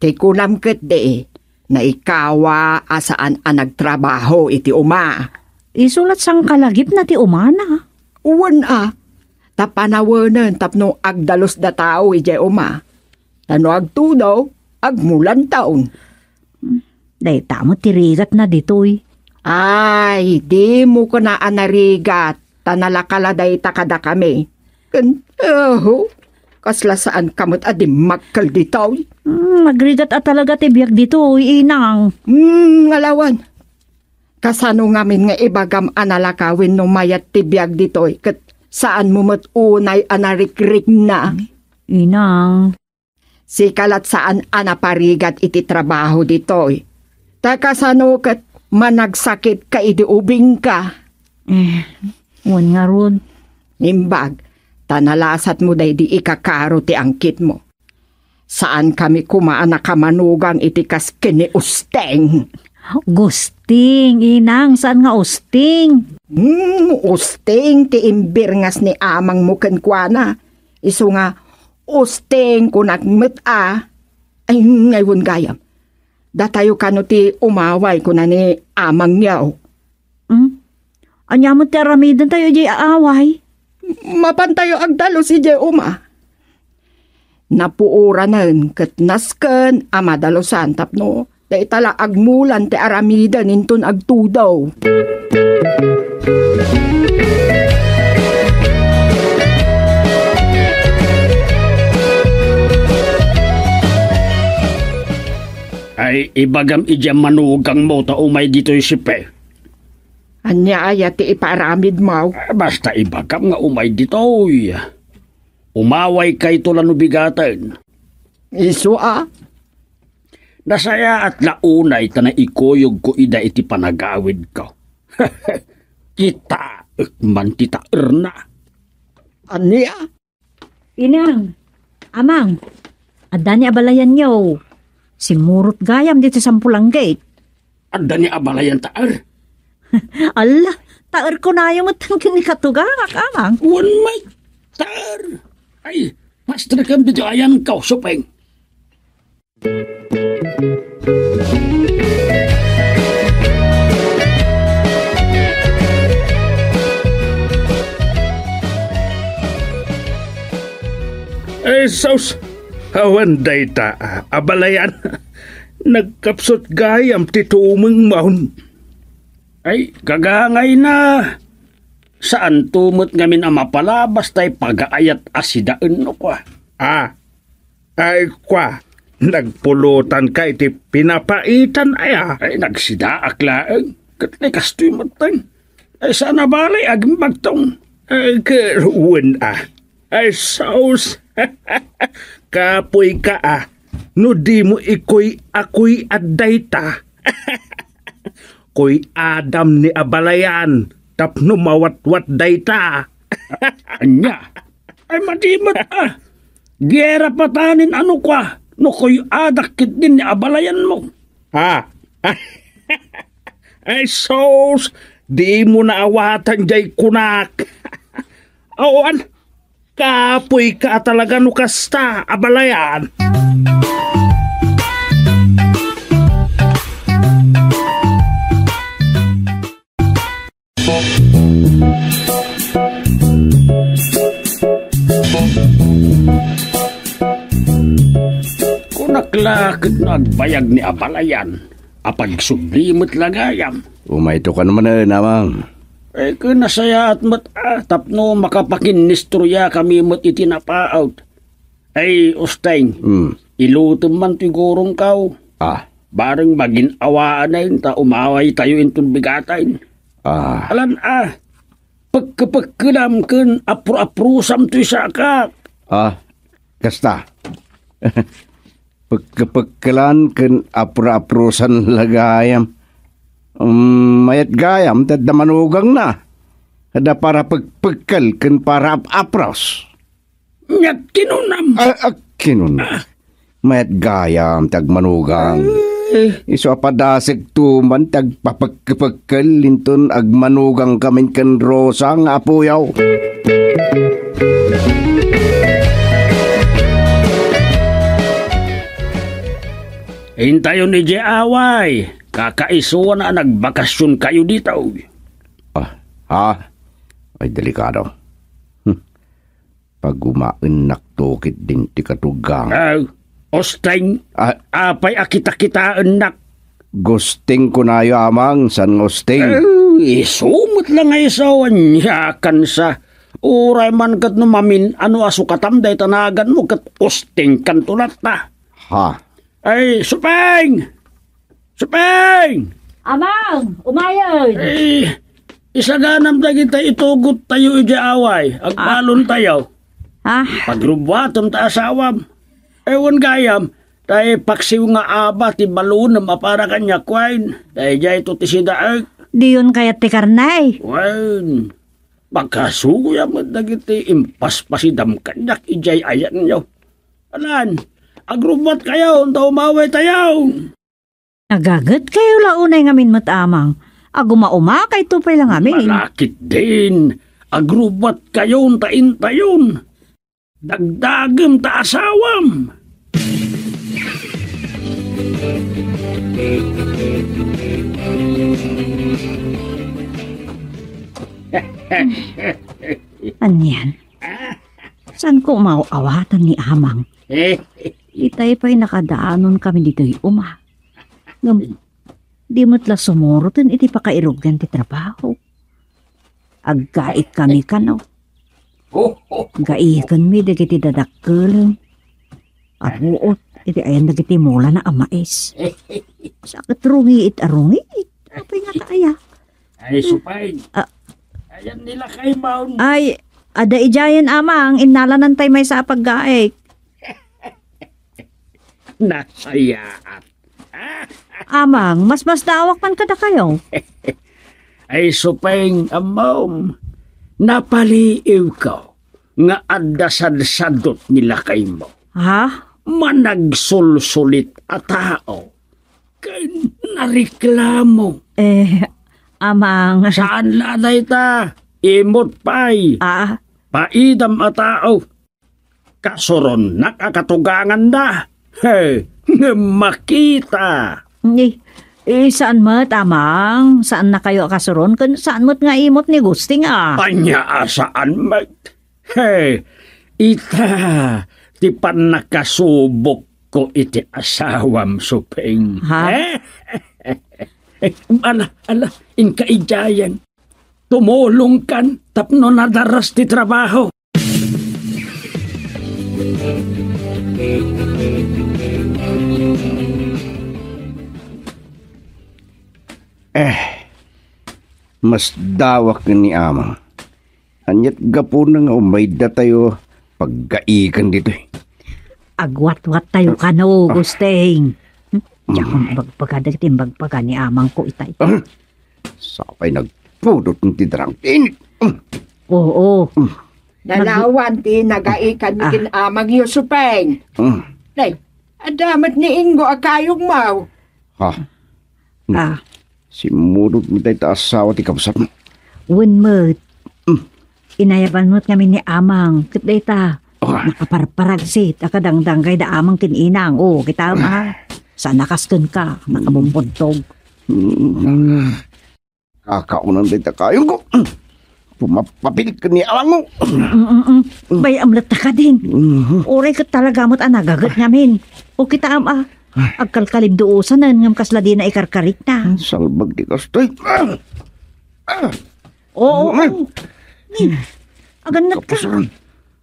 Ti kunam ket de, na ikawa asaan ang nagtrabaho iti uma. Isulat sang kalagip na ti umana. Uwan tapanawanan tapno agdalos da tao iti uma. Tano agtudaw, agmulan taon. Day tamo tirigat na ditoy. Ay, di mo ko na anarigat, tanalakaladay takada kami. Kasla saan kamot adim magkal ditaw. Magrigat at talaga tibiyag dito, inang. Ngalawan. Kasano ngamin nga ibagam analakawin no mayat tibiyag ditoy, kat saan mo unay anarikrik na. Inang. Si kalat saan anaparigat iti trabaho ditoy. Ta kasano kat managsakit ka idi ubing ka. Wan nga ron. Imbag, tanalasat mo day di ikakaro ti angkit mo. Saan kami kumaan na kamanugang itikas kini usteng? Gusting, inang. Saan nga usting? Usteng ti imbirngas ni amang mo kenkwana. Iso nga, usteng kunagmet Ay, ngayon gayam. Datayo kano ti umaway ko na ni amang niyaw. Anya mo ti aramidan tayo di aaway? Mapantayo agdalo si Jeuma. Napuura nan ket nasken amadalosan tapno da itala agmulan ti aramidan inton agtudaw. Ay ibagam ijam manugang mo ta umay dito'y sipe. Anya aya ti iparamid mo. Basta ibagam nga umay dito'y. Umaway kay tulan bigatan. Isu Nasaya at launay ta na ikoyog ko ida iti panagawid ko. Kita man tita erna. Anya? Inang, amang, adda ni abalayan niyo. Simurot gayam dito sa Pulang Gate. Adda ni abalayan taar. Ala, taar ko na yung matang kinikatugak, amang. Wan may taar. Ay, pastor kang bidyayan ka, supeng. Sos, hawanday ta, abalayan. Nagkapsot gayam ti tumeng maun. Ay, kagangay na. Saan tumot ngamin ang mapalabas tay pag-aayat asidaan no kwa? Ay kwa, nagpulutan ka iti pinapaitan aya. Ay, nagsidaak laang. Katlikas to'y matang. Ay, sana balay aging bagtong. Ay, keruwen Ay, saus. Kapoy ka no di mo ikoy ako'y adayta. Koy Adam ni abalayan. Tapno mawat-wat dayta. Anya? Ay madimat Gera patanin ano kwa? No ko'y adakit din ni abalayan mo. Ay sos, di mo naawatan jay kunak. Awan, kapoy ka talaga no kasta, abalayan. Kunaklakit na agbayag ni abalayan. Apag sublimot lagayam. Umayto ka naman namang. Ay kunasaya at tapno makapakinistorya kami mo't itinapaot. Ay ustang, ilutom man tigurong kaw. Bareng magin awaan na yun, ta umaway tayo intun bigatayin. Alan pagkapagkalam kan apro-aprusam to'y sakak. Kasta. Pagkapagkalan kan apro-aprusan lagayam. Mayat gayam, tadda manugang na. Kada para pagpagkal kan para apros. Nyat kinunam. Kinunam. Mayat gayam, tag manugang. Iso apadasig tuman tag papagkapagkal linton ag manugang kamin kan rosa nga apuyaw. Hintayon ni Away. Kakaisuan na nagbakasyon kayo dito. Ay delikado. Pag umain naktukit din ti katugang. Osteng, apay akita-kitaan nak. Gusting ko na amang san gusting. Isumot lang ay sawan yakan sa uray man kat numamin ano asukatam day tanagan mo kat osteng kan tulat na. Ay, supeng! Supeng! Amang, umayon! Ay, isaganam da kita itugot tayo Away. Agbalon tayo. Pagrubwatom ta asawam. Ewan gayam, tayo paksiw nga aba ti balunam para kanya kwain. Tayo jay ito ti sidaag. Di yun kaya ti karnay. Wen, magkasuya mo dagiti impaspasidam kanyak ijay ayan nyo. Alan, agrubot kayo, unta umaway tayo. Nagagat kayo launay ngamin matamang. Aguma-uma kay tupay lang amin. Malakit din. Agrubot kayo, untain tayon. Dagdagem ta asawam. Anyan? Saan ko mauawatan ni Amang? Itay pa'y nakadaanon kami dito'y uma. Di mo't la sumurutin iti pakairugan ti trabaho. Aggait kami kanaw. Gaikan mi dagiti dadakkelan. Aruot iti ayan dagiti mula na amais. Sakit rungi it arungi it. Apay nga kaya? Ay, supay. Ayan nila kay Maun. Ay, ada ijayan Amang, inalanan tay may sa paggaik. Nasayaat. Amang, mas dawak man kada kayo. Ay, supay, amom. Napaliiw ko nga adasad-sadot nila kay mo. Ha? Managsulsulit a tao. Kay nareklamo. Amang. Saan lanay ta? Imot pay. Paidam a tao. Kasuron nakakatugangan na. Hey, makita. Saan mo't, Amang? Saan na kayo kasuron? Saan mo't nga imot ni Gusting, Anya, saan mo't? Hey, ita, di pa nakasubok ko iti asawam, suping. Ha? Ala, inkaijayan. Tumulong kan, tapno nadaras ti trabaho. Mas dawak ni Amang. Anyat gapo na nga umayda tayo paggaikan dito. Agwat-wat tayo ka no, Gusting. Diyan kung bagpagada kiti bagpaga ni Amang ko itay. Sapay nagpudot ng tidrang tinit. Oo. Nalawan ti nagaikan ni kinamang Yusupeng. Nay, adamat ni Ingo akayong mau. Simurot mo tayo asawa ti kapsat mo. Winmot. Inayapan mo't kami ni Amang. Kitday ta. Nakaparparagsit. Akadangdang kay da Amang kininang. Kita Saan nakaskan ka? Nakabumbodtog. Kakaunan tayo kayong ko. Pumapapilit ka ni Amang mo. Bay amlat ka din. Oray ka talaga mo't nagagat namin. Kita agkalkalib doosan ngam kasla di na ikarkarik na. Salbag di kastoy. Oo. Aganat ka.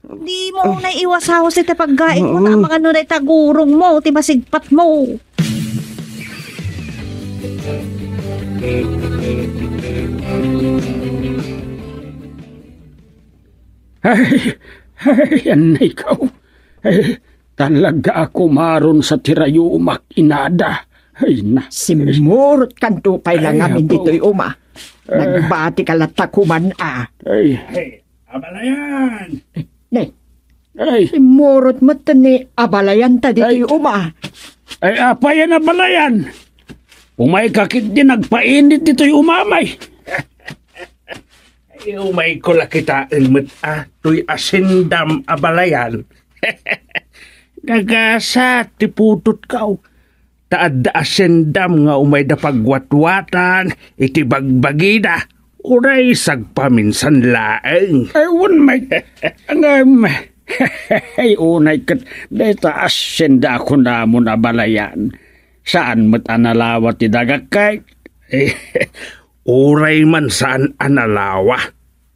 Di mo na iwasaw sa paggain mo na mga nunay tagurong mo, timasigpat mo. Yan na ikaw. Talaga ako maron sa tirayumak inada. Ay na. Simurot kanto pay lang amin dito'y uma. Nagbati ka latakuman Ay, abalayan. Simurot mo ni abalayan ta dito'y uma. Ay, apa yan abalayan? Umay kakit din nagpainit dito'y umamay. Ay, umay ko lakita ilmet to'y asindam abalayan. Gagasa, tiputot ka. Taad da asendam nga umay da pagwatwatan, iti bagbagida. Uray sagpaminsan laeng. Ewan may, ay unay kat, deta asenda ako namon abalayan. Saan mo't analawa ti dagakay? Uray man saan analawa.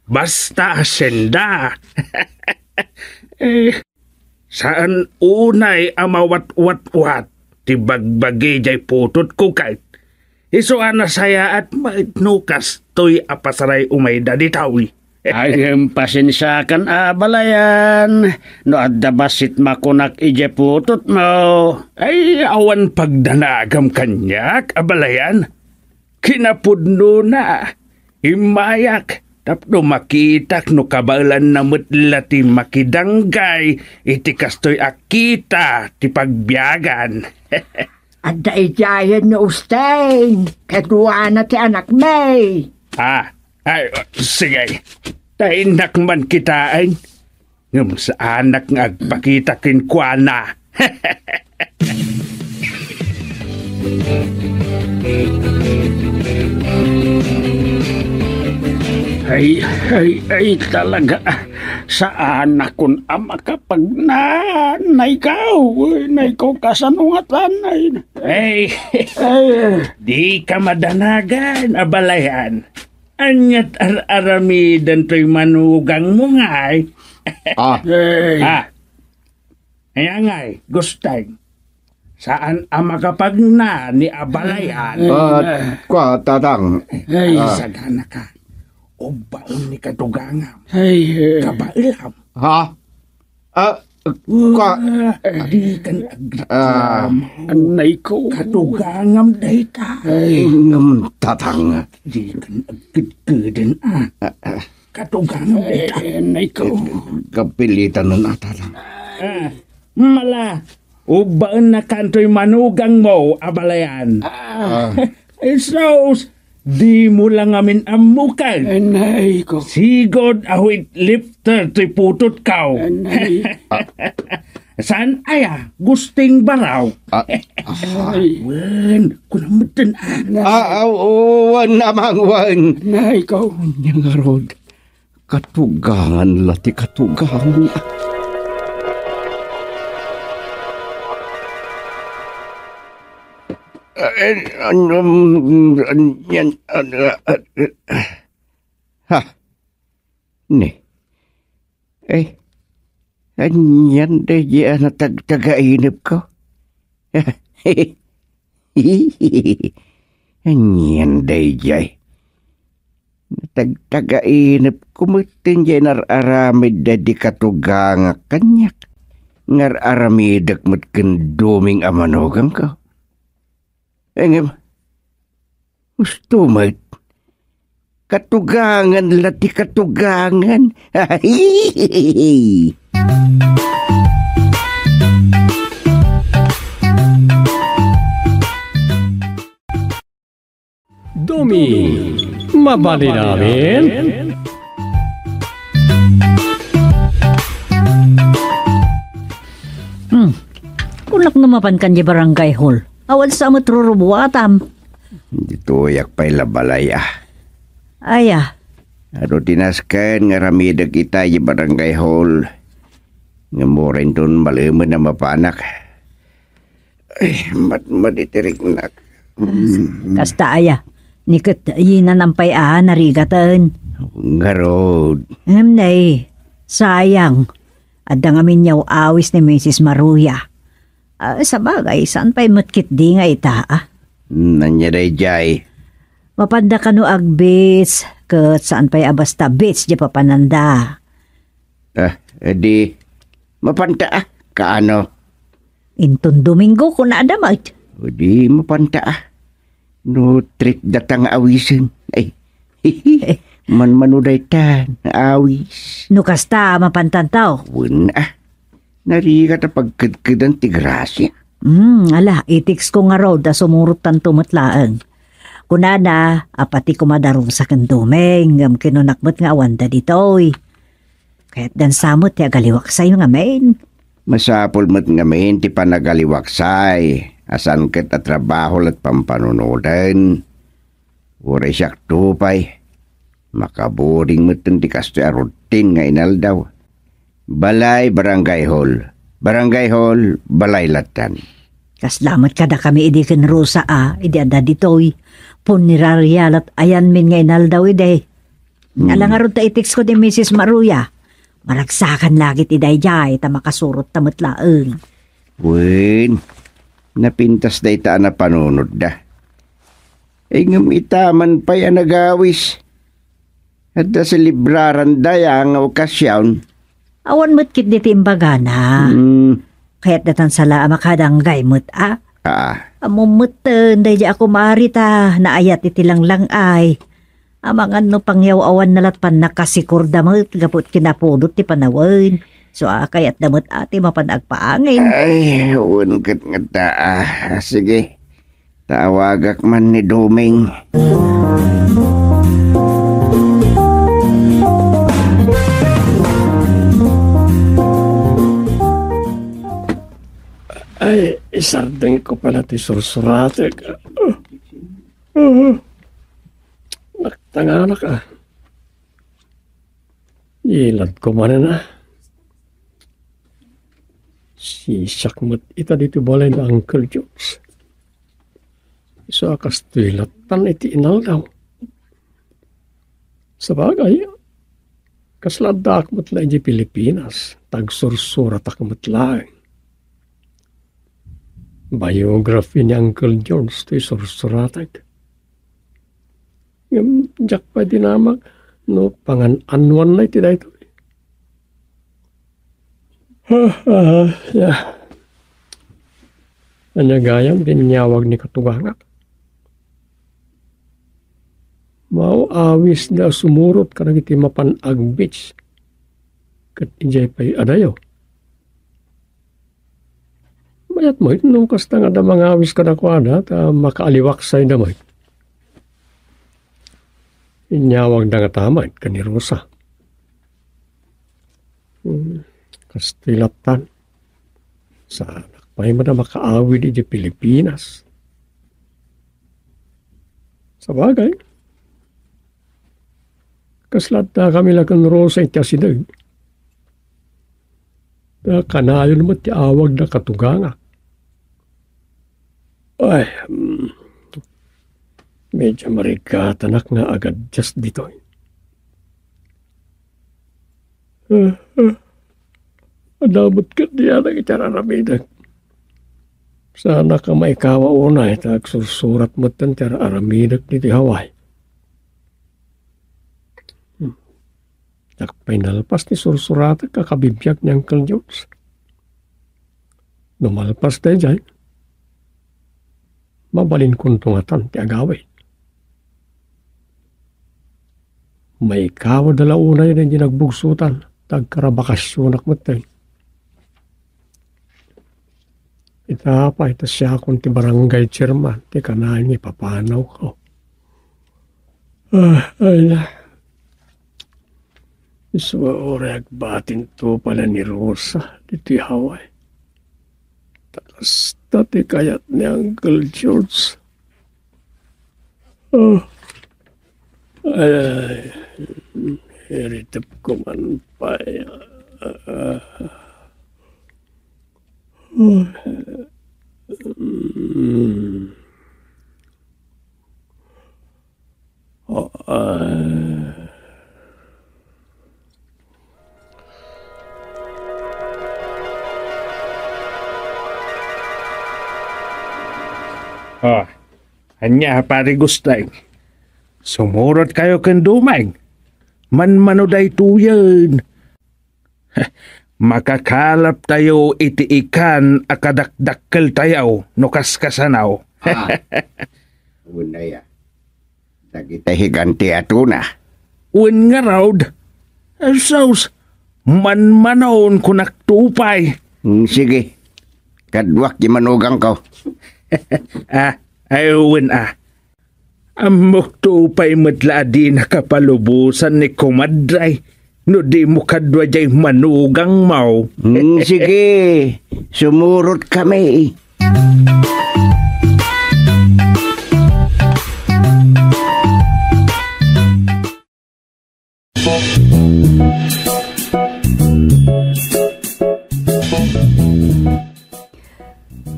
Basta asenda. Saan unay amawat-wat-wat ti bagbagi jay putot ko kahit iso ana saya at maitnukas to'y apasaray umay daditawi. Ay, pasensya kan abalayan. No adda basit makunak ije putot mo. Ay, awan pagdanagam kanyak abalayan. kinapudno na. Imayak. Tapno makitak no kabalan na mutla ti makidanggay. Iti kastoy akita ti pagbiyagan. At daidayan no Usteng. Kadwa na ti anak may. Sige. Tainak man kitain. Ngam sa anak nga agpakita kin kuana. Ay talaga sa anak kun ama kapag nanay ko kasanungatan ay di ka madanagan abalayan anyat aramidan to'y manugang mo ngay ay ngay gustay saan ama kapag na ni abalayan Kwa tatang. ay sagana ka o baon ni katugangam. Kabailam. Ha? Di kan agritam. Anay ko. Katugangam dayta. Ngam tatang. Di kan agkidkidin katugangam dayta. Anay ko. Kapilitan na tatang. Mala. O baon na kanto'y manugang mo, abalayan. Sos. Di mo lang amin amukan. Anay ko. Sigod ahoy lifter to'y putot kaw. Anay. Saan aya? Gusting baraw. Wan, kunamatan Wan namang wan. Anay ko. Yang rod. Katugangan lati katugangan. Ni. Anyan de ya na tagainip ko. Anyan de jay. Tagainip ko mutin jay nararamid da di katugang kanyak. Ngar aramidak mat kenduming amanogang ko. Engem, gusto mo, katugangan lati katugangan. Dumi, mabali namin. Kulak namapan kan di barangay hall. Awal sa matrurubuatam. Dito yak pa'y labalaya. Aya. Ado tinaskan nga ramida kita di barangay hall. Nga mo rin doon malaman na mapanak. Ay, matitirik nak. Kasta aya. Nikit yinan ang paya narigatan. Ngarod. Nay, sayang. Adda nga minyaw awis ni Mrs. Maruya. Sa bagay, saan pa'y matkit di nga ita, Nanya day jay. Mapanda ka no agbits, kat saan pa'y abasta bits di papananda. Di, mapanta kaano? Intun Domingo ko na adamag. Di, mapanta no trick datang awisin. Ay, manuday tan, awis. No kasta, mapantantaw. Wala. Narigat na pagkadkadan ti grasya. Ala, itiks ko nga raw da sumurot tan tumatlaang. Kunana, apati ko madarong sa kandumeng, ngam kinunakmat nga awanda ditoy. Kaya't dan samot ti agaliwaksay nga main. Masapol mat nga main ti panagaliwaksay. Asan kat at trabaho at pampanunodan. Uray siyak tupay. Makaburing mat ti kastoy rutin nga inaldaw. Balay barangay hall. Barangay hall, balay latan. Kaslamat kada kami idi ken Rosa idi ada ditoy. Puniraryalat ayan min nga inaldaw ide. Nalangarod ta itiks ko di Mrs. Maruya. Maragsakan lagit iday jay ta makasurot ta matlaeng. Wen, napintas da ita na panunod da. Ngam itaman pa yan nagawis. At da sa libraran daya ang okasyon. Awan mo't kit di timbagana. Kaya't datan sala makadanggay mo't Amumutan, dahil ako marita, naayat iti lang ay. Amang ano pangyaw-awan nalat pan nakasikur damot, gapot kinapudot ti panawan. So kayat damot ati mapanagpaangin. Ay, unkat nga ta. Sige, tawagak man ni Duming. Ay, isardeng ko pala ti sursurate ka. Naktangana ka. Ilad ko man na. Sisak mo't ita dito balay na Uncle Jones. Iso akas tuilatan iti inal daw. Sabagay, kasladak mo't lang di Pilipinas. Tagsursurat akmat lang. Biography ni Uncle George ito'y sursuratag. Jak pa dinamag, no, pangan-anwan na iti na ito. Anyagayam, binyawag ni Katugangak. Mao-awis na sumurot ka nang iti mapanag beach. Kat ijay pa'y adayo. Mayat mo, nung kasta nga da mga awis ka na kuwana, ta makaaliwaksay na mo. Inyawag na nga tama, kani Rosa. Kastilatan. Sa nakpay mo na makaawi di Pilipinas. Sa bagay, kaslat na kami lakan Rosa iti asidag. Kanayon mo ti awag na Katuganga. Ay, medyo marigatanak nga agad just dito. Adamot ka diyan ang itara-aramidag. Sana ka maikawa una ita agsusurat mo tan tara-aramidag niti Hawaii. Nakapay nalpas ni sursuratag kakabibiyag ni Uncle Jones. Numalpas tayo dyan. Mabalin kuntungatan ti agaway. May ikaw dala unay na nagbugsutan. Tagkarabakasyonak mo tayo. Itapa, ito siya kung ti barangay chairman. Ti kanahin niya, papanaw ko. Ay na. Iswa orag batin to pala ni Rosa. Dito Hawaii. Takas tati kayat ni Uncle George. Ay, heritap ko man pa. Anya pari gustay. Sumurot kayo kan Duming. Man-manoday tuyan. Makakalap tayo iti ikan akadakdakkel tayaw no kaskasanaw. Unay dagita higanti atuna. Un nga raud. Saus, man-manon kunaktupay. Sige, kadwak di manugang ko. Ayun Amok tupay madladi nakapalubusan ni kumadray. No di mo kadwa jay manugang mau. Sige, sumurot kami.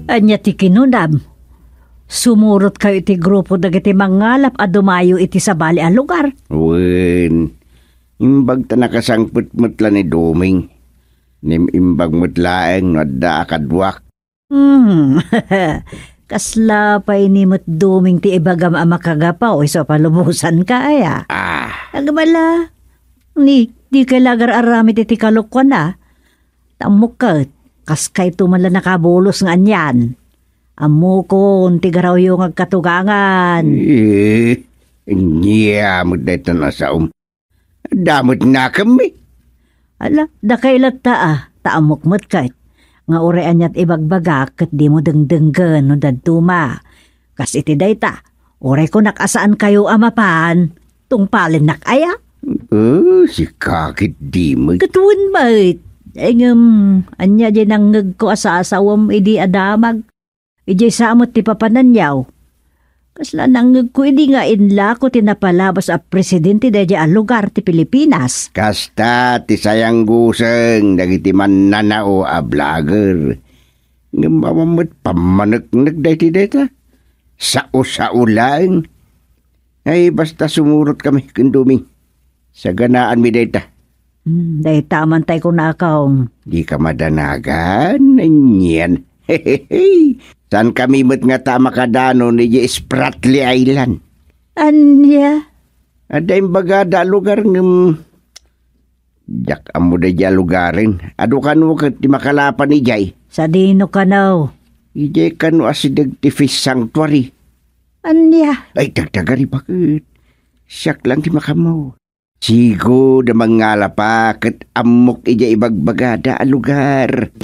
Anya ti kinunam. Sumurot kayo iti grupo dagiti mangalap a dumayo iti sa bali a lugar. Wen, imbag ta nakasangput-mutla ni Duming. Imbag mutlaeng nadda akadwak. Kaslapay ni mo't Duming ti ibagam a makagapaw iso palumusan ka aya. Agabala, di ka lagar aramit iti kalukwan Tamok ka, kas kay tumala nakabulos nga anyan. Amo ko, tigaraw yung agkatugangan. Niyamot na ito na sa Damot na kami. Ala, dakailat taamok mo't kahit. Nga urean niya't ibagbagak kat di mo dengdenggan no dadtuma. Kas iti dayta, ure ko nakasaan kayo amapan, tungpalin nakaya. Si kakit di mo. Katuan bait. Anya di nanggag ko asasawam idi adamag. Ijay samot ti papananyaw. Kasla nanggag ko idi nga inla ko tinapalabas a presidente da a lugar ti Pilipinas. Kasta ti sayang guseng dagiti mannanao a vlogger. Ngamamamot pamanagnag dahi deta. Sao lang. Ay basta sumurot kami kunduming. Sa ganaan mi deta. Dahi taman tay ko na akaw. Di ka madanagan. Nanyan. Hehehe. San kami mo't nga tama kadano ni Spratly Island? Anya? Ada yung bagada lugar ng... Jak amo da dya lugarin. Ado kanu kat di makalapan ni Jay. Sa dino kanaw. Ijay kanu asidag ti fish sanctuary. Anya? Ay dagdagari bakit? Siyak lang ti makamaw. Sigo da mangala pa kat amok ijay ibagbagada a lugar.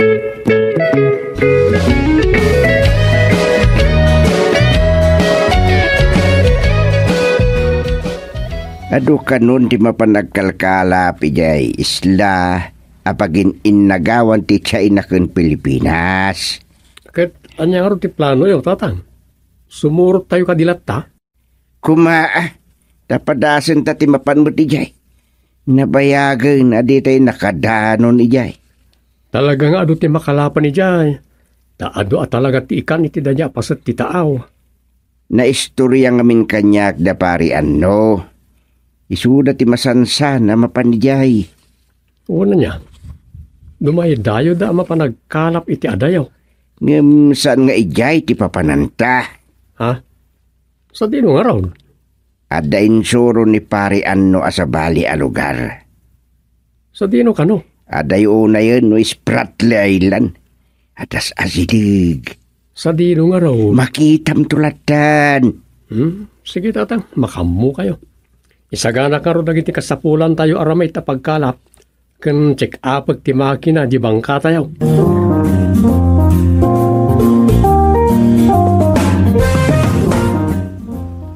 Ado kanon di mapanagkalkala pijay isla apagin innagawan ti China ken Pilipinas. Ket anya nga ro ti plano yo, tatang? Sumurot tayo kadilat ta? Kumaa, tapadasen ta ti mapan mo ti Jay. Nabayagan adi tayo nakadanon ni Jay. Talaga nga ado ti makalapan ni Jay. Taado at talaga ti ikan iti danya pasat ti taaw. Naistorya ngamin kanyak da pari ano. Isuda ti masansa na mapanijay. Una niya. Dumay dayo da mapanagkalap iti adayaw. Ngam saan nga ijay ti papananta. Ha? Sa dino nga raw? Ada insuro ni pari ano asabali a lugar. Sa dino ka no? Ada yung una yun no Spratly Island. Atas asidig. Sa dino nga raw? Makitam tulatan. Sige tatang, makamu kayo. Isagana ka ro dagiti kasapulan tayo aramay ta pagkalap. Ken check up ti makina di bangka tayo.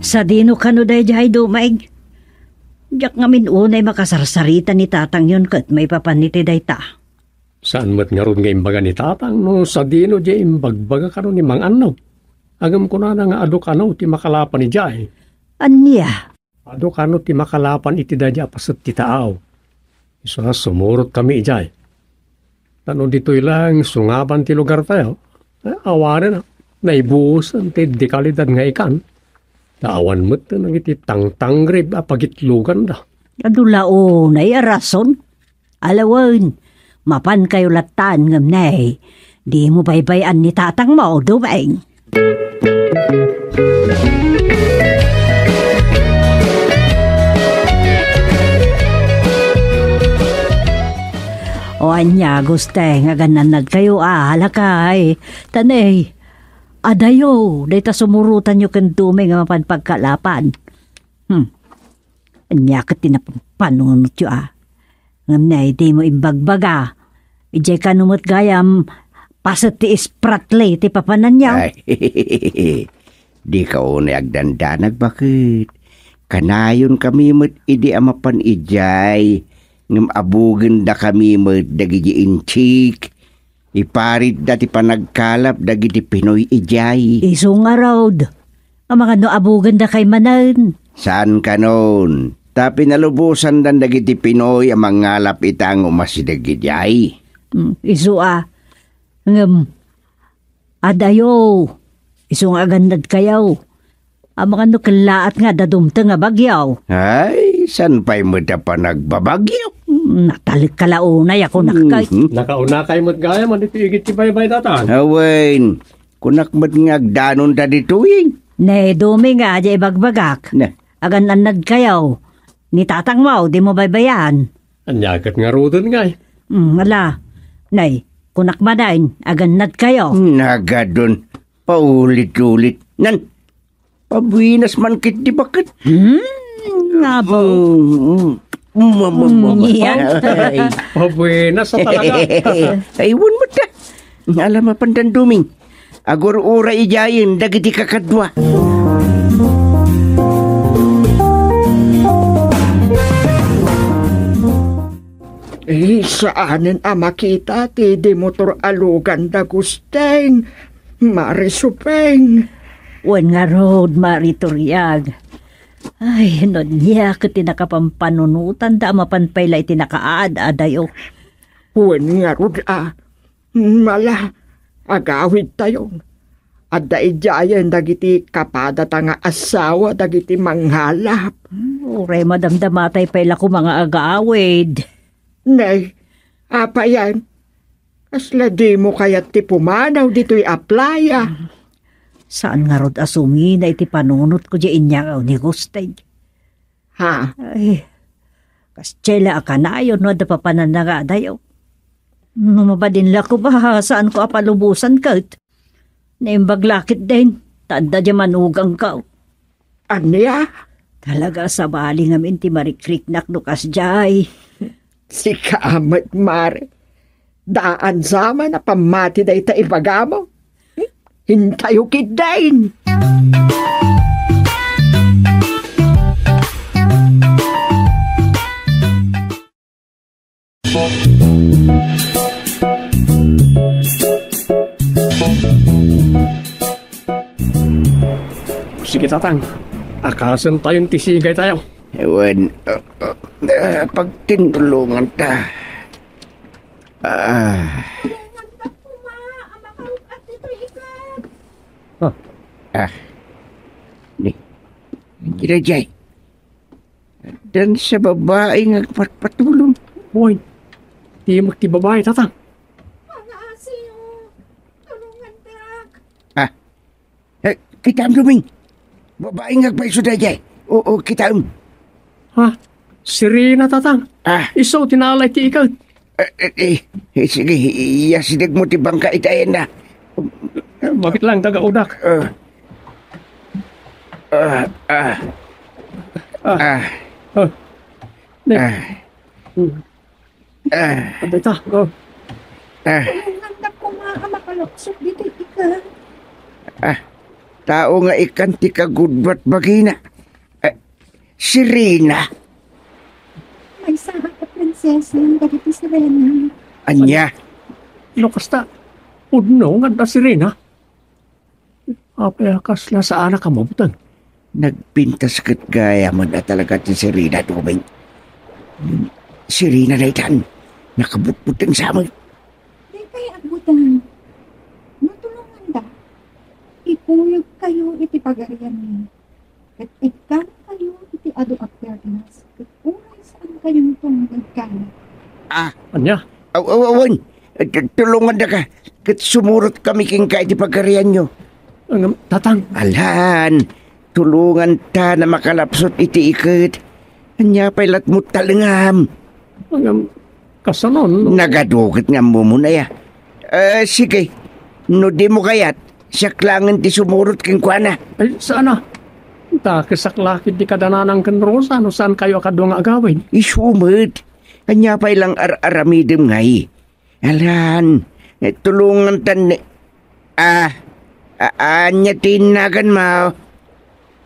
Sa dino kano day jay dumaig. Diyak ngamin unay makasarsarita ni tatang yun kat may papaniti day ta. Saan mo't nga ron nga imbaga ni tatang no sa dino di imbagbaga ka ron ni mang ano. Agam ko na nga ado ka no ti makalapan ni jay. Anya? Ado kano ti makalapan iti dadya pasat ti taaw. Iso na sumurot kami ijay. Tano dito'y lang sungaban ti lugar tayo. Awarin na. Naibuusan ti dekalidad nga ikan. Taawan mo't nang iti tangtangrib apagitlugan da. Adulao na rason. Alawan, mapan kayo latan ngam nay. Di mo baybayan ni tatang mo, dumaing. O anya, guste, nga gananad kayo halakay. Tanay, adayo, dahita sumurutan nyo kandumi nga mapanpagkalapan. Anya ka tinapanunot nyo Ngam na, di mo imbagbaga. Ijay ka numot gayam, pasat ti Spratly, ti papanan niya. Ay, di ka una agdandanag bakit? Kanayon kami mo't idi amapan ijay. Ngam abugan da kami mo dagiti inchik. Iparit da ti panagkalap dagiti Pinoy ijay. Iso nga raod. Ang mga no abugan da kay manan. Saan ka nun? Tapi nalubusan dan dagiti Pinoy ang mangalap itang umasidag ijay. Iso ngam adayo. Iso nga gandad kayaw. Ang mga no kalaat nga dadumta nga bagyaw. Ay, san pa'y mo da pa nagbabagyaw? Natalik kalaunay ako nakakay. Nakauna kayo mo't gaya man iti igit ti baybay tatang. Awen, kunakmat nga agdanon da dituing. Ne, dumi nga aja ibagbagak. Na. Agan anad kayaw. Ni tatang mo, di mo baybayan. Anyagat nga rudon nga Ala, nay, kunak madain, agan nad kayo. Nagadon. paulit-ulit. Nan, pabuinas man kit di bakit? Nga ba? Yan. Pabuenas sa talaga. Aywan mo ta. Alam mo pandanduming. Agor ura ijayin dagiti kakadwa. Saanin makita ti di motor alugan da gusteng. Marisupeng. Wen nga road, maritoriag. Ay, nun niya ka tinakapampanunutan da mapanpayla itinakaad-adayo. Wen nga rod Mala, agawid tayo. Adda ijayan dagiti kapada nga asawa dagiti manghalap. Uray madamdamatay payla ko mga agaawid. Nay, apa yan? Kasla di mo kaya't ti pumanaw dito'y aplaya. Saan nga rod asumi na iti panunot ko di inya ni Gustay? Ha? Ay, kastyela akanayon no da papanan na nga dayo. Numabadin la ko ba saan ko apalubusan kat? Naimbaglakit din, tanda di manugang ka. Anya? Talaga sa bali ngamin ti marikriknak nukas jay. Si Kamat Mare. Daan sama na pamati da ita ibaga mo. Hintayo kidain. Sige tatang, akasan tayong tisigay tayo. Ewan, pagtintulungan ta. Ni, Jirajay. Dan sa babae nga patulong. Boy, di magtibabae tatang. Kita am duming. Babae nga paiso dajay. Oo, kita am. Ha? Sirena tatang. Iso tinalay ti ikaw. Sige, yasidag mo ti bangka itayan na. Bakit lang taga-udak? Patay ta. Handa ko makaloksok dito ika. Tao nga ikan ti kagudbat bagina. Si Rina. May saha ka prinsesa ng dagiti Sirena. Anya? Lukas ta. Udno nga da sirena. Apay kasla sa anak ka mabutan. Nagpintas kat gaya mo na talaga ti si Rina duming. Si Rina na itan. Nakabutbutang sa amin. Di kayo abutan. Matulungan da. Ikuyog kayo iti pagarian niyo. At ikam kayo iti ado appernas. At uray saan kayong tunggad kayo. Anya? Awan. Tulungan da ka. Kat sumurot kami king ka iti pagarian nyo. Tatang. Alan. Tulungan ta na makalapsot iti ikat. Anya pa'y latmut talangam. Kasanon. Nagadukit nga mo muna ya. Sige. No di mo kayat. Saklangan ti sumurot king kuana. Ay, saan na? Kisaklakit di kadananang kanrosa. No saan kayo akadwa nga agawin? Isumot. Anya pa'y lang aramidem ngay. Alan. Tulungan tan ni... Anya tinagan mo.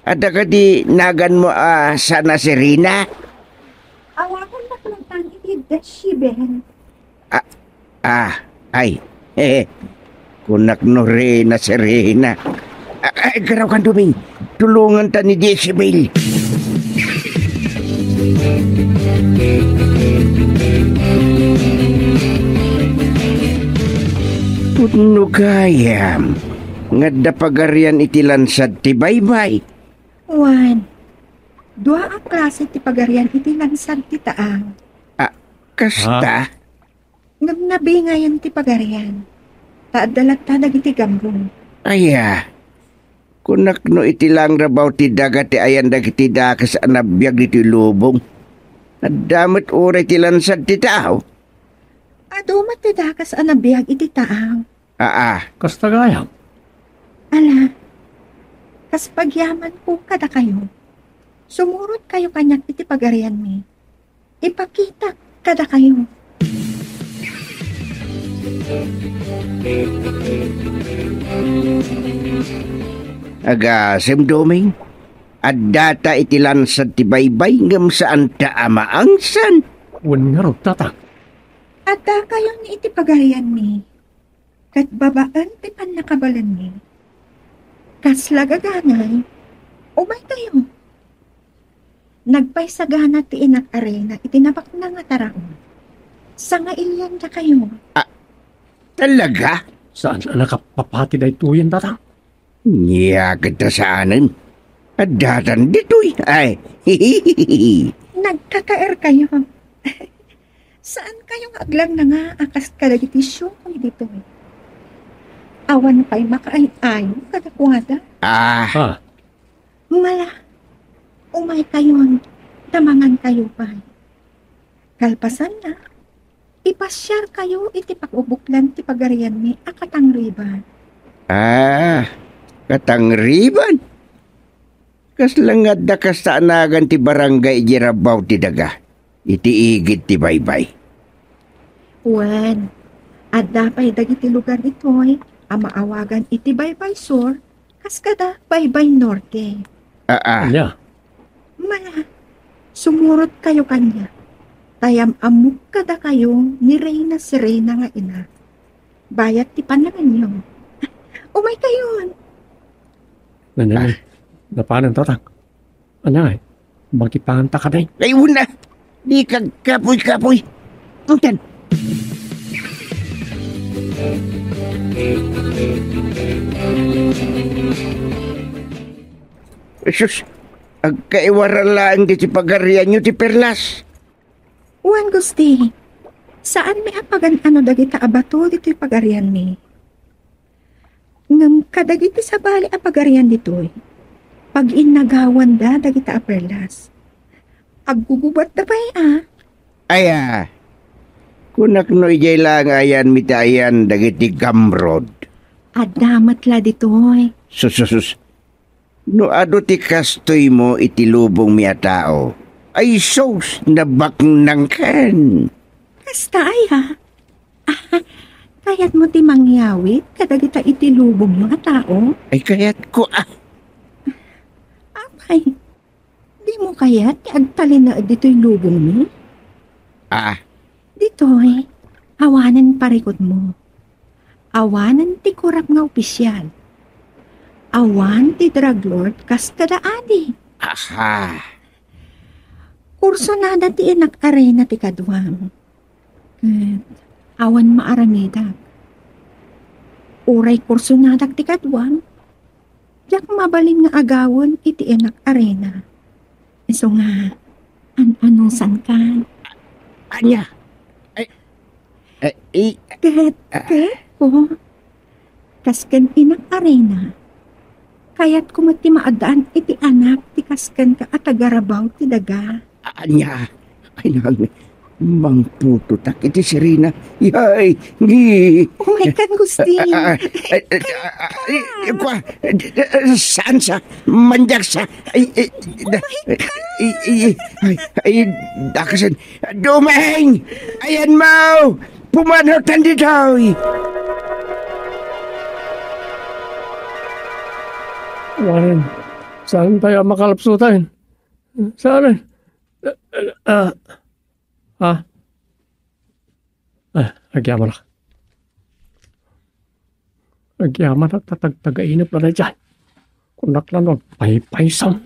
Ada ka di nagan mo sana si Rina? Awakan na lang iti deshiben. Ay. Kunak no Rina si Rina. Garaw kan duming. Tulungan ta ni Decibel. Putno gayam. Nga pagarian iti lansad ti baybay. Juan, dua ang klase ti pagarian iti lansad ti taang. Kasta? Ngabnabi ngayon ti pagarian. Taadalat ta dagiti gamrong. Aya. Kunak no iti lang rabaw ti dagat ti ayan dagiti dakas anabiyag diti lubong.Adamat oray ti lansad ti tao. Adumat ti dakas anabiyag iti taang. Kasta gayam. Ala, kas pagyaman ko kada kayo. Sumurot kayo kanyak iti pagarian mi. Ipakita kada kayo. Agasem doming, at data itilansad ti baybay ngam saan ta amaangsan. Wan nga raw, tatang. Ada kayo ni iti pagarian mi. Kat babaan ti panakabalan mi. Kas lagaganay, umay kayo. Nagpaisagana ti inak arena itinabak na nga taraon. Sa nga ilyan na kayo. Talaga? Saan na nakapapati na ito yan, tatang? Niyagad na saanan. At datan dito'y. Ay, hihihihi. Nagkakaer kayo. Saan kayong aglang na nga akas kadagitisyo ko dito eh? Awan pa'y makaay-ayo kadakwada. Ha? Mala, umay kayon, tamangan kayo pa. Kalpasan na, ipasyar kayo iti pag-ubuklan ti pagarian ni akatangriban. Katangriban? Kas langad da kas taanagan ti barangay Jirabaw ti daga. Iti igit ti baybay. Wen, at dapay dagiti lugar ito'y amaawagan iti baybay sur, kas kada baybay norte. Anya? Mala, sumurot kayo kanya. Tayam amuk kada kayo ni Reyna si Reyna nga ina. Bayat ti panangan niyo. Umay kayon. Nanay, napanan, tatang. Anay, makipanta ka na. Ay, una! Di kagkapoy-kapoy. Untan. Sus, agkaiwaralaan di ti pagarian nyo ti perlas. Wan gusti, saan may apagan ano dagita abato dito'y pagarian mi? Ngam kadagiti sa bali apagarian dito'y. Pag inagawan da dagita aperlas. Aggugubat da pa'y Aya, kunak no ijay lang ayan mitayan dagiti gamrod. Adamat la dito'y. Sus. No ado ti kastoy mo iti lubong miya tao. Ay sos na baknang kan. Kasta ay Kayat mo ti mangyawit kadagita iti lubong mga tao. Ay kayat ko Apay, di mo kayat ti agtalin na dito'y lubong mi? Dito'y, awanan parikot mo. Awanan ti kurap nga opisyal. Awan ti drug lord kas kada adi. Aha. Kurso na ti inak arena ti kadwam. Awan maaramidag. Uray kurso na ti kadwam. Yak mabalin nga agawon iti inak arena. So nga, anong san ka? Anya? Ket po. Kasken inak arena. Kaya't kumati maadaan iti anak ti kasken ka at agarabaw ti daga. Anya? Ay nang mangpututak iti sirina. Yay! Ngi! Oh my God, Gustin! Saan sa? Manjak sa? Ay, dakasan. Dumeng! Ayan mo! Pumanotan dito! Warin, saan tayo makalapsutan? Saan? Agyaman na. Agyaman na tatagtagainap na na dyan. Kunak lang, paypaysam.